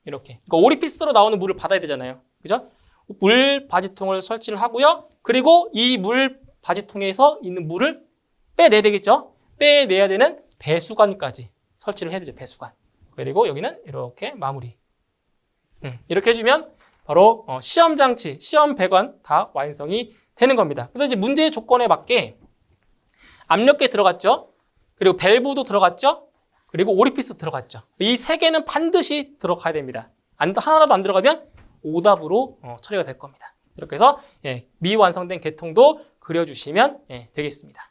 이렇게. 그러니까 오리피스로 나오는 물을 받아야 되잖아요. 그죠? 물 바지통을 설치를 하고요. 그리고 이 물 바지통에서 있는 물을 빼내야 되겠죠? 빼내야 되는 배수관까지 설치를 해야 되죠. 배수관. 그리고 여기는 이렇게 마무리. 이렇게 해주면 바로 시험 장치, 시험 배관 다 완성이 되는 겁니다. 그래서 이제 문제의 조건에 맞게 압력계 들어갔죠. 그리고 밸브도 들어갔죠. 그리고 오리피스 들어갔죠. 이 세 개는 반드시 들어가야 됩니다. 하나라도 안 들어가면 오답으로 처리가 될 겁니다. 이렇게 해서 미완성된 계통도 그려주시면 되겠습니다.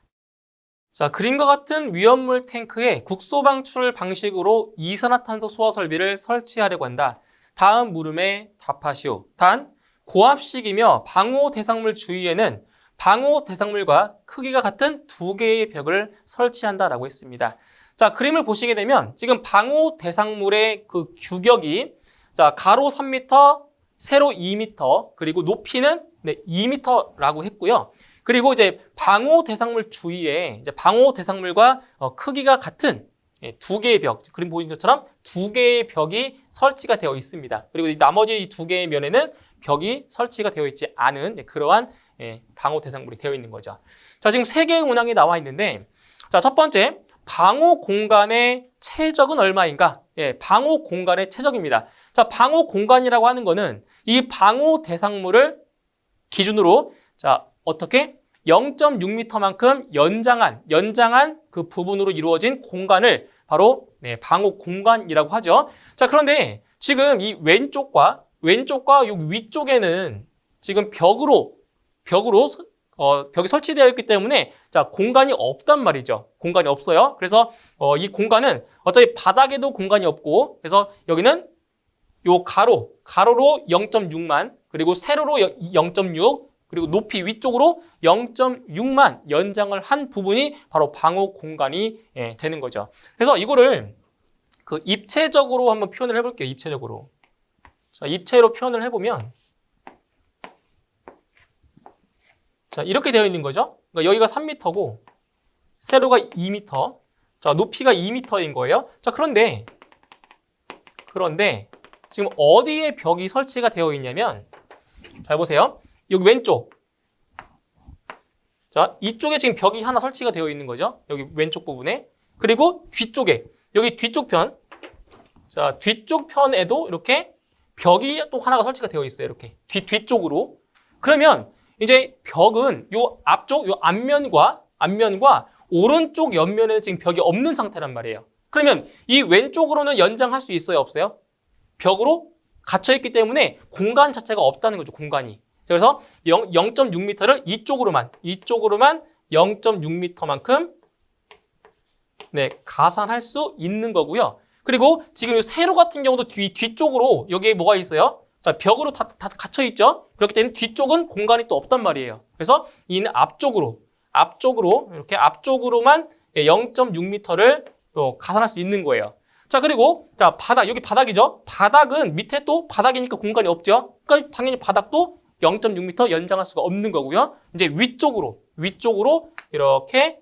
자, 그림과 같은 위험물 탱크에 국소 방출 방식으로 이산화탄소 소화 설비를 설치하려고 한다. 다음 물음에 답하시오. 단, 고압식이며 방호 대상물 주위에는 방호 대상물과 크기가 같은 두 개의 벽을 설치한다라고 했습니다. 자, 그림을 보시게 되면 지금 방호 대상물의 그 규격이 자, 가로 3m, 세로 2m, 그리고 높이는 2m라고 했고요. 그리고 이제 방호 대상물 주위에 이제 방호 대상물과 크기가 같은 두 개의 벽, 그림 보이는 것처럼 두 개의 벽이 설치가 되어 있습니다. 그리고 나머지 두 개의 면에는 벽이 설치가 되어 있지 않은 그러한 방호 대상물이 되어 있는 거죠. 자, 지금 세 개의 문항이 나와 있는데, 자, 첫 번째, 방호 공간의 최적은 얼마인가? 방호 공간의 최적입니다. 자, 방호 공간이라고 하는 거는 이 방호 대상물을 기준으로, 자, 어떻게? 0.6m만큼 연장한 그 부분으로 이루어진 공간을 바로 방호 공간이라고 하죠. 자, 그런데 지금 이 왼쪽과 요 위쪽에는 지금 벽이 설치되어 있기 때문에 자, 공간이 없단 말이죠. 공간이 없어요. 그래서 이 공간은 어차피 바닥에도 공간이 없고, 그래서 여기는 요 가로로 0.6만, 그리고 세로로 0.6, 그리고 높이 위쪽으로 0.6만 연장을 한 부분이 바로 방호 공간이 되는 거죠. 그래서 이거를 그 입체적으로 한번 표현을 해볼게요. 입체적으로. 자, 입체로 표현을 해보면 자, 이렇게 되어 있는 거죠. 그러니까 여기가 3m고 세로가 2m, 자, 높이가 2m인 거예요. 자, 그런데 지금 어디에 벽이 설치가 되어 있냐면, 잘 보세요. 여기 왼쪽. 자, 이쪽에 지금 벽이 하나 설치가 되어 있는 거죠. 여기 왼쪽 부분에. 그리고 뒤쪽에, 여기 뒤쪽 편. 자, 뒤쪽 편에도 이렇게 벽이 또 하나가 설치가 되어 있어요. 이렇게. 뒤쪽으로. 그러면 이제 벽은 요 앞쪽, 요 앞면과 오른쪽 옆면에는 지금 벽이 없는 상태란 말이에요. 그러면 이 왼쪽으로는 연장할 수 있어요? 없어요? 벽으로 갇혀있기 때문에 공간 자체가 없다는 거죠. 공간이. 그래서 0.6m를 이쪽으로만 0.6m만큼 가산할 수 있는 거고요. 그리고 지금 이 세로 같은 경우도 뒤쪽으로 여기에 뭐가 있어요? 자, 벽으로 다 갇혀 있죠. 그렇기 때문에 뒤쪽은 공간이 또 없단 말이에요. 그래서 이는 앞쪽으로 이렇게 앞쪽으로만 0.6m를 또 가산할 수 있는 거예요. 자, 그리고 자, 여기 바닥이죠. 바닥은 밑에 또 바닥이니까 공간이 없죠. 그러니까 당연히 바닥도 0.6m 연장할 수가 없는 거고요. 이제 위쪽으로 이렇게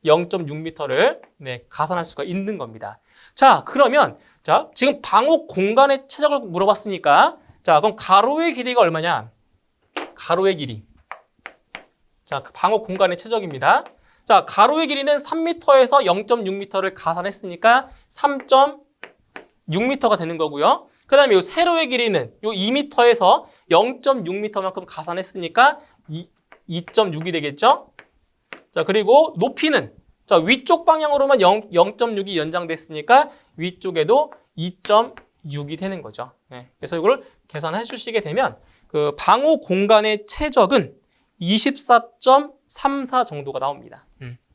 0.6m를 가산할 수가 있는 겁니다. 자, 그러면 자, 지금 방호 공간의 최적을 물어봤으니까 자, 그럼 가로의 길이가 얼마냐? 가로의 길이. 자, 방호 공간의 최적입니다. 자, 가로의 길이는 3m에서 0.6m를 가산했으니까 3.6m가 되는 거고요. 그 다음에 이 세로의 길이는 이 2m에서 0.6m만큼 가산했으니까 2.6이 되겠죠? 자, 그리고 높이는 자, 위쪽 방향으로만 0.6이 연장됐으니까 위쪽에도 2.6이 되는 거죠. 그래서 이걸 계산해 주시게 되면 그 방호 공간의 최적은 24.34 정도가 나옵니다.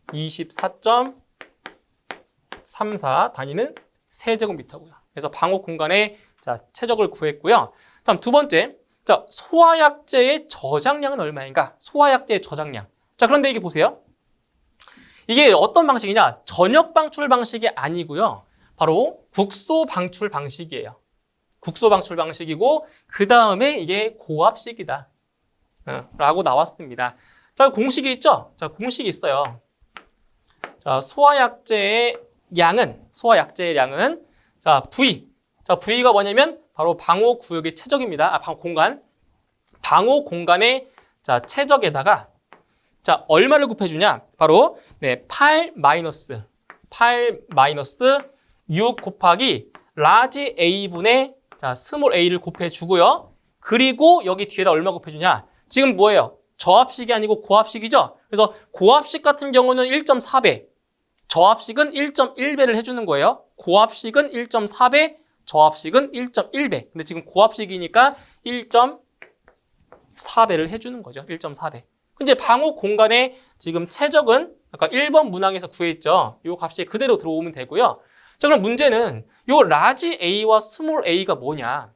24.34 단위는 세제곱미터고요. 그래서 방호 공간의 자, 최적을 구했고요. 다음 두 번째, 자, 소화약제의 저장량은 얼마인가? 소화약제의 저장량. 자, 그런데 이게 보세요. 이게 어떤 방식이냐? 전역 방출 방식이 아니고요. 바로 국소 방출 방식이에요. 국소 방출 방식이고 그 다음에 이게 고압식이다. 라고 나왔습니다. 자, 공식이 있죠? 자, 공식이 있어요. 자, 소화약제의 양은 자, V. 자, V가 뭐냐면 바로 방호 구역의 최적입니다. 방호 공간. 방호 공간의 자, 최적에다가 자, 얼마를 곱해주냐? 바로 8 6 곱하기 라지 A분의 자, 스몰 a를 곱해주고요. 그리고 여기 뒤에다 얼마 곱해주냐? 지금 뭐예요? 저합식이 아니고 고합식이죠? 그래서 고합식 같은 경우는 1.4배, 저합식은 1.1배를 해주는 거예요. 고합식은 1.4배, 저합식은 1.1배. 근데 지금 고합식이니까 1.4배를 해주는 거죠. 1.4배. 이제 방호 공간의 지금 최적은 아까 1번 문항에서 구했죠. 이 값이 그대로 들어오면 되고요. 자, 그럼 문제는 요 라지 a와 스몰 a가 뭐냐?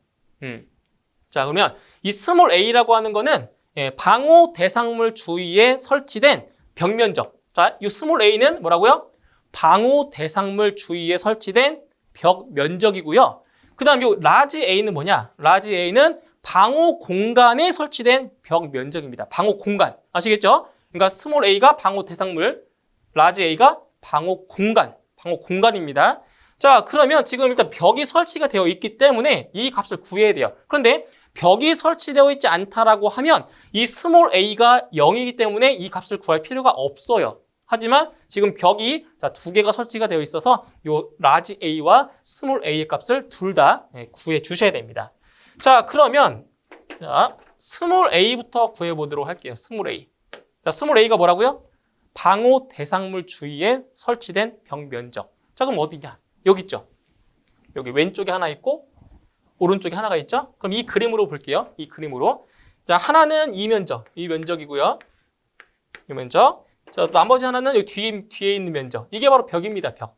자, 그러면 이 스몰 a라고 하는 거는 방호 대상물 주위에 설치된 벽 면적. 자, 이 스몰 a는 뭐라고요? 방호 대상물 주위에 설치된 벽 면적이고요. 그 다음 요 라지 a는 뭐냐? 라지 a는 방호 공간에 설치된 벽 면적입니다. 방호 공간. 아시겠죠? 그러니까 스몰 a가 방호 대상물, 라지 a가 방호 공간. 방호 공간입니다. 자, 그러면 지금 일단 벽이 설치가 되어 있기 때문에 이 값을 구해야 돼요. 그런데 벽이 설치되어 있지 않다라고 하면 이 스몰 a가 0이기 때문에 이 값을 구할 필요가 없어요. 하지만 지금 벽이 두 개가 설치가 되어 있어서 요 라지 a와 스몰 a의 값을 둘 다 구해 주셔야 됩니다. 자, 그러면 스몰 a부터 구해 보도록 할게요. 스몰 a. 자, 스몰 a가 뭐라고요? 방호 대상물 주위에 설치된 벽 면적. 자, 그럼 어디냐? 여기 있죠. 여기 왼쪽에 하나 있고 오른쪽에 하나가 있죠. 그럼 이 그림으로 볼게요. 이 그림으로. 자, 하나는 이 면적이고요. 이 면적. 자, 나머지 하나는 여기 뒤에 있는 면적. 이게 바로 벽입니다. 벽.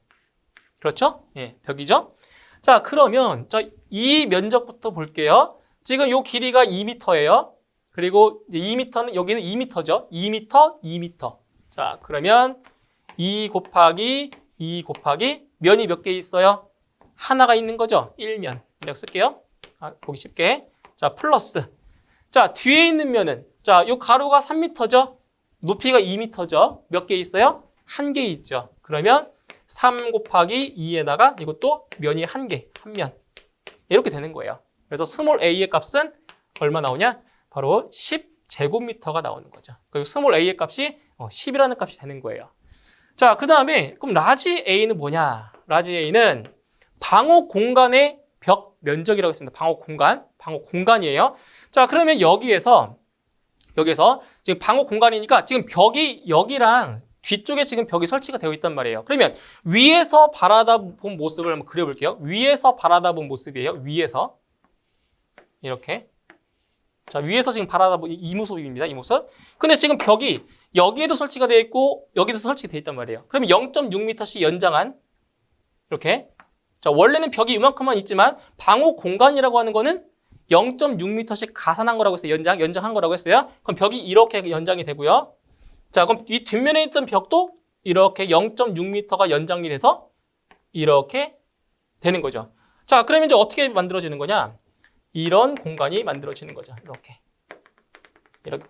그렇죠? 예, 벽이죠. 자, 그러면 이 면적부터 볼게요. 지금 요 길이가 2m예요. 그리고 이제 2m는 여기는 2m죠. 2m, 2m. 자, 그러면 2 곱하기 2 곱하기 면이 몇 개 있어요? 하나가 있는 거죠. 1면. 이렇게 쓸게요. 보기 쉽게. 자, 플러스. 자, 뒤에 있는 면은 자, 요 가로가 3m죠. 높이가 2m죠. 몇 개 있어요? 한 개 있죠. 그러면 3 곱하기 2에다가 이것도 면이 한 개, 한 면. 이렇게 되는 거예요. 그래서 스몰 a의 값은 얼마 나오냐? 바로 10제곱미터가 나오는 거죠. 그리고 스몰 a의 값이 10이라는 값이 되는 거예요. 자, 그 다음에 그럼 라지 a는 뭐냐? 라지 a는 방호 공간의 벽 면적이라고 했습니다. 방호 공간이에요. 자, 그러면 여기에서 지금 방호 공간이니까 지금 벽이 여기랑 뒤쪽에 지금 벽이 설치가 되어 있단 말이에요. 그러면 위에서 바라다본 모습을 한번 그려볼게요. 위에서 바라다본 모습이에요. 위에서 이렇게. 자, 위에서 지금 바라다본 이 모습입니다. 이 모습. 근데 지금 벽이 여기에도 설치가 되어 있고 여기도 설치가 되어 있단 말이에요. 그러면 0.6m씩 연장한 이렇게. 자, 원래는 벽이 이만큼만 있지만 방호 공간이라고 하는 거는 0.6m씩 가산한 거라고 했어요. 연장한 거라고 했어요. 그럼 벽이 이렇게 연장이 되고요. 자, 그럼 이 뒷면에 있던 벽도 이렇게 0.6m가 연장이 돼서 이렇게 되는 거죠. 자, 그러면 이제 어떻게 만들어지는 거냐? 이런 공간이 만들어지는 거죠. 이렇게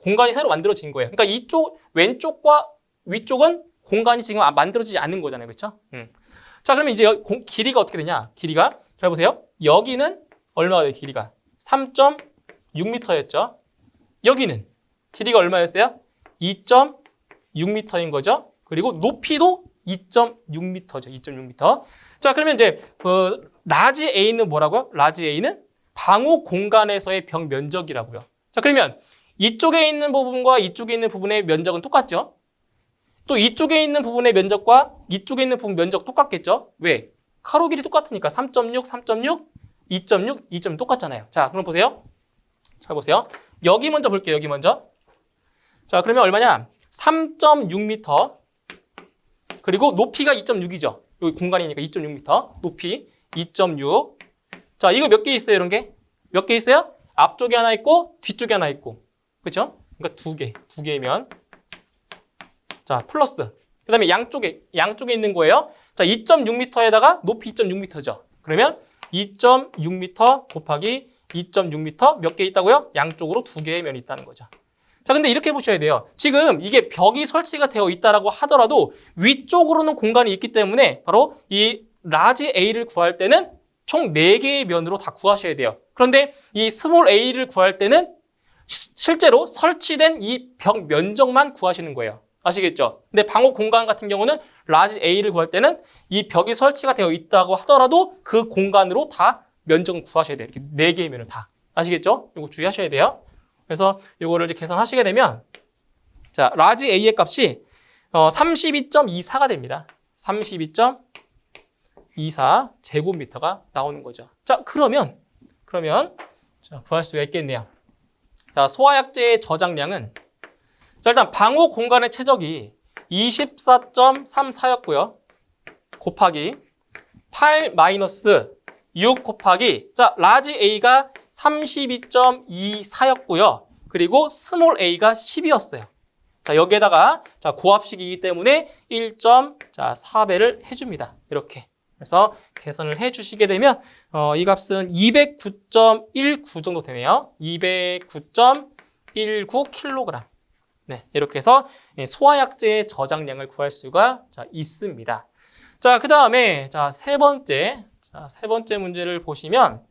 공간이 새로 만들어진 거예요. 그러니까 이쪽 왼쪽과 위쪽은 공간이 지금 만들어지지 않는 거잖아요. 그렇죠? 자, 그러면 이제 길이가 어떻게 되냐? 길이가 잘 보세요. 여기는 얼마가 돼요? 길이가 3.6m였죠. 여기는 길이가 얼마였어요? 2.6m인 거죠. 그리고 높이도 2.6m죠. 2.6m. 자, 그러면 이제 라지 a는 뭐라고요? 라지 a는 방호 공간에서의 벽 면적이라고요. 자, 그러면 이쪽에 있는 부분과 이쪽에 있는 부분의 면적은 똑같죠? 또 이쪽에 있는 부분의 면적과 이쪽에 있는 부분 면적 똑같겠죠? 왜? 가로 길이 똑같으니까 3.6, 3.6, 2.6, 2.6 똑같잖아요. 자, 그럼 보세요. 잘 보세요. 여기 먼저 볼게요. 여기 먼저. 자, 그러면 얼마냐? 3.6m. 그리고 높이가 2.6이죠. 여기 공간이니까 2.6m. 높이 2.6. 자, 이거 몇 개 있어요? 이런 게? 몇 개 있어요? 앞쪽에 하나 있고 뒤쪽에 하나 있고. 그렇죠? 그러니까 두 개면. 자, 플러스. 그다음에 양쪽에 있는 거예요. 자, 2.6m에다가 높이 2.6m죠. 그러면 2.6m 곱하기 2.6m 몇 개 있다고요? 양쪽으로 두 개의 면이 있다는 거죠. 자, 근데 이렇게 보셔야 돼요. 지금 이게 벽이 설치가 되어 있다라고 하더라도 위쪽으로는 공간이 있기 때문에 바로 이 라지 a를 구할 때는 총 4개의 면으로 다 구하셔야 돼요. 그런데 이 스몰 a를 구할 때는 실제로 설치된 이 벽 면적만 구하시는 거예요. 아시겠죠? 근데 방호 공간 같은 경우는 라지 a를 구할 때는 이 벽이 설치가 되어 있다고 하더라도 그 공간으로 다 면적은 구하셔야 돼요. 이렇게 4개의 면을 다. 아시겠죠? 이거 주의하셔야 돼요. 그래서 이거를 이제 계산하시게 되면 자, 라지 A의 값이 32.24가 됩니다. 32.24 제곱미터가 나오는 거죠. 자, 그러면 자, 구할 수가 있겠네요. 자, 소화약제의 저장량은 자, 일단 방호 공간의 최적이 24.34였고요. 곱하기 8 마이너스 6 곱하기 자, 라지 A가 32.24였고요. 그리고 스몰 A가 10이었어요. 자, 여기에다가 자, 고합식이기 때문에 1.4배를 해줍니다. 이렇게. 그래서 계산을 해주시게 되면 이 값은 209.19 정도 되네요. 209.19kg. 네, 이렇게 해서 소화약제의 저장량을 구할 수가 자, 있습니다. 자, 그 다음에 자, 세 번째 문제를 보시면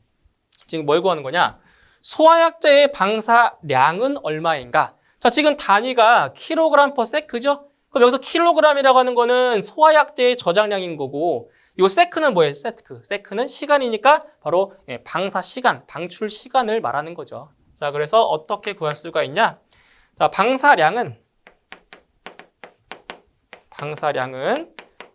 지금 뭘 구하는 거냐? 소화약제의 방사량은 얼마인가? 자, 지금 단위가 킬로그램 퍼 세크죠? 그럼 여기서 킬로그램이라고 하는 거는 소화약제의 저장량인 거고 이 세크는 뭐예요? 세크는 시간이니까 바로 방사 시간, 방출 시간을 말하는 거죠. 자, 그래서 어떻게 구할 수가 있냐? 자, 방사량은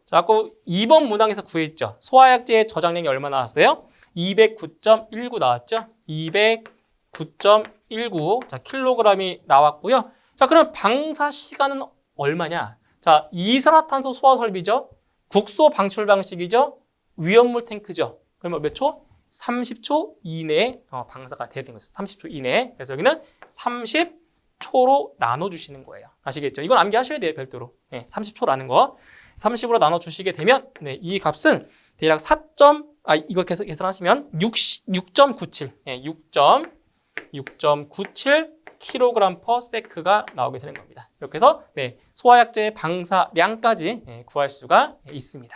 자, 아까 2번 문항에서 구했죠. 소화약제의 저장량이 얼마 나왔어요? 209.19 나왔죠? 209.19 자, 킬로그램이 나왔고요. 자, 그럼 방사 시간은 얼마냐? 자, 이산화탄소 소화 설비죠. 국소 방출 방식이죠. 위험물 탱크죠. 그러면 몇 초? 30초 이내에 방사가 돼야 되는 거죠. 30초 이내에. 그래서 여기는 30초로 나눠주시는 거예요. 아시겠죠? 이건 암기하셔야 돼요, 별도로. 네, 30초라는 거. 30으로 나눠주시게 되면 네, 이 값은 대략 이거 계산하시면 6.97, 네, 6.97 kg per sec가 나오게 되는 겁니다. 이렇게 해서 네, 소화약제의 방사량까지 구할 수가 있습니다.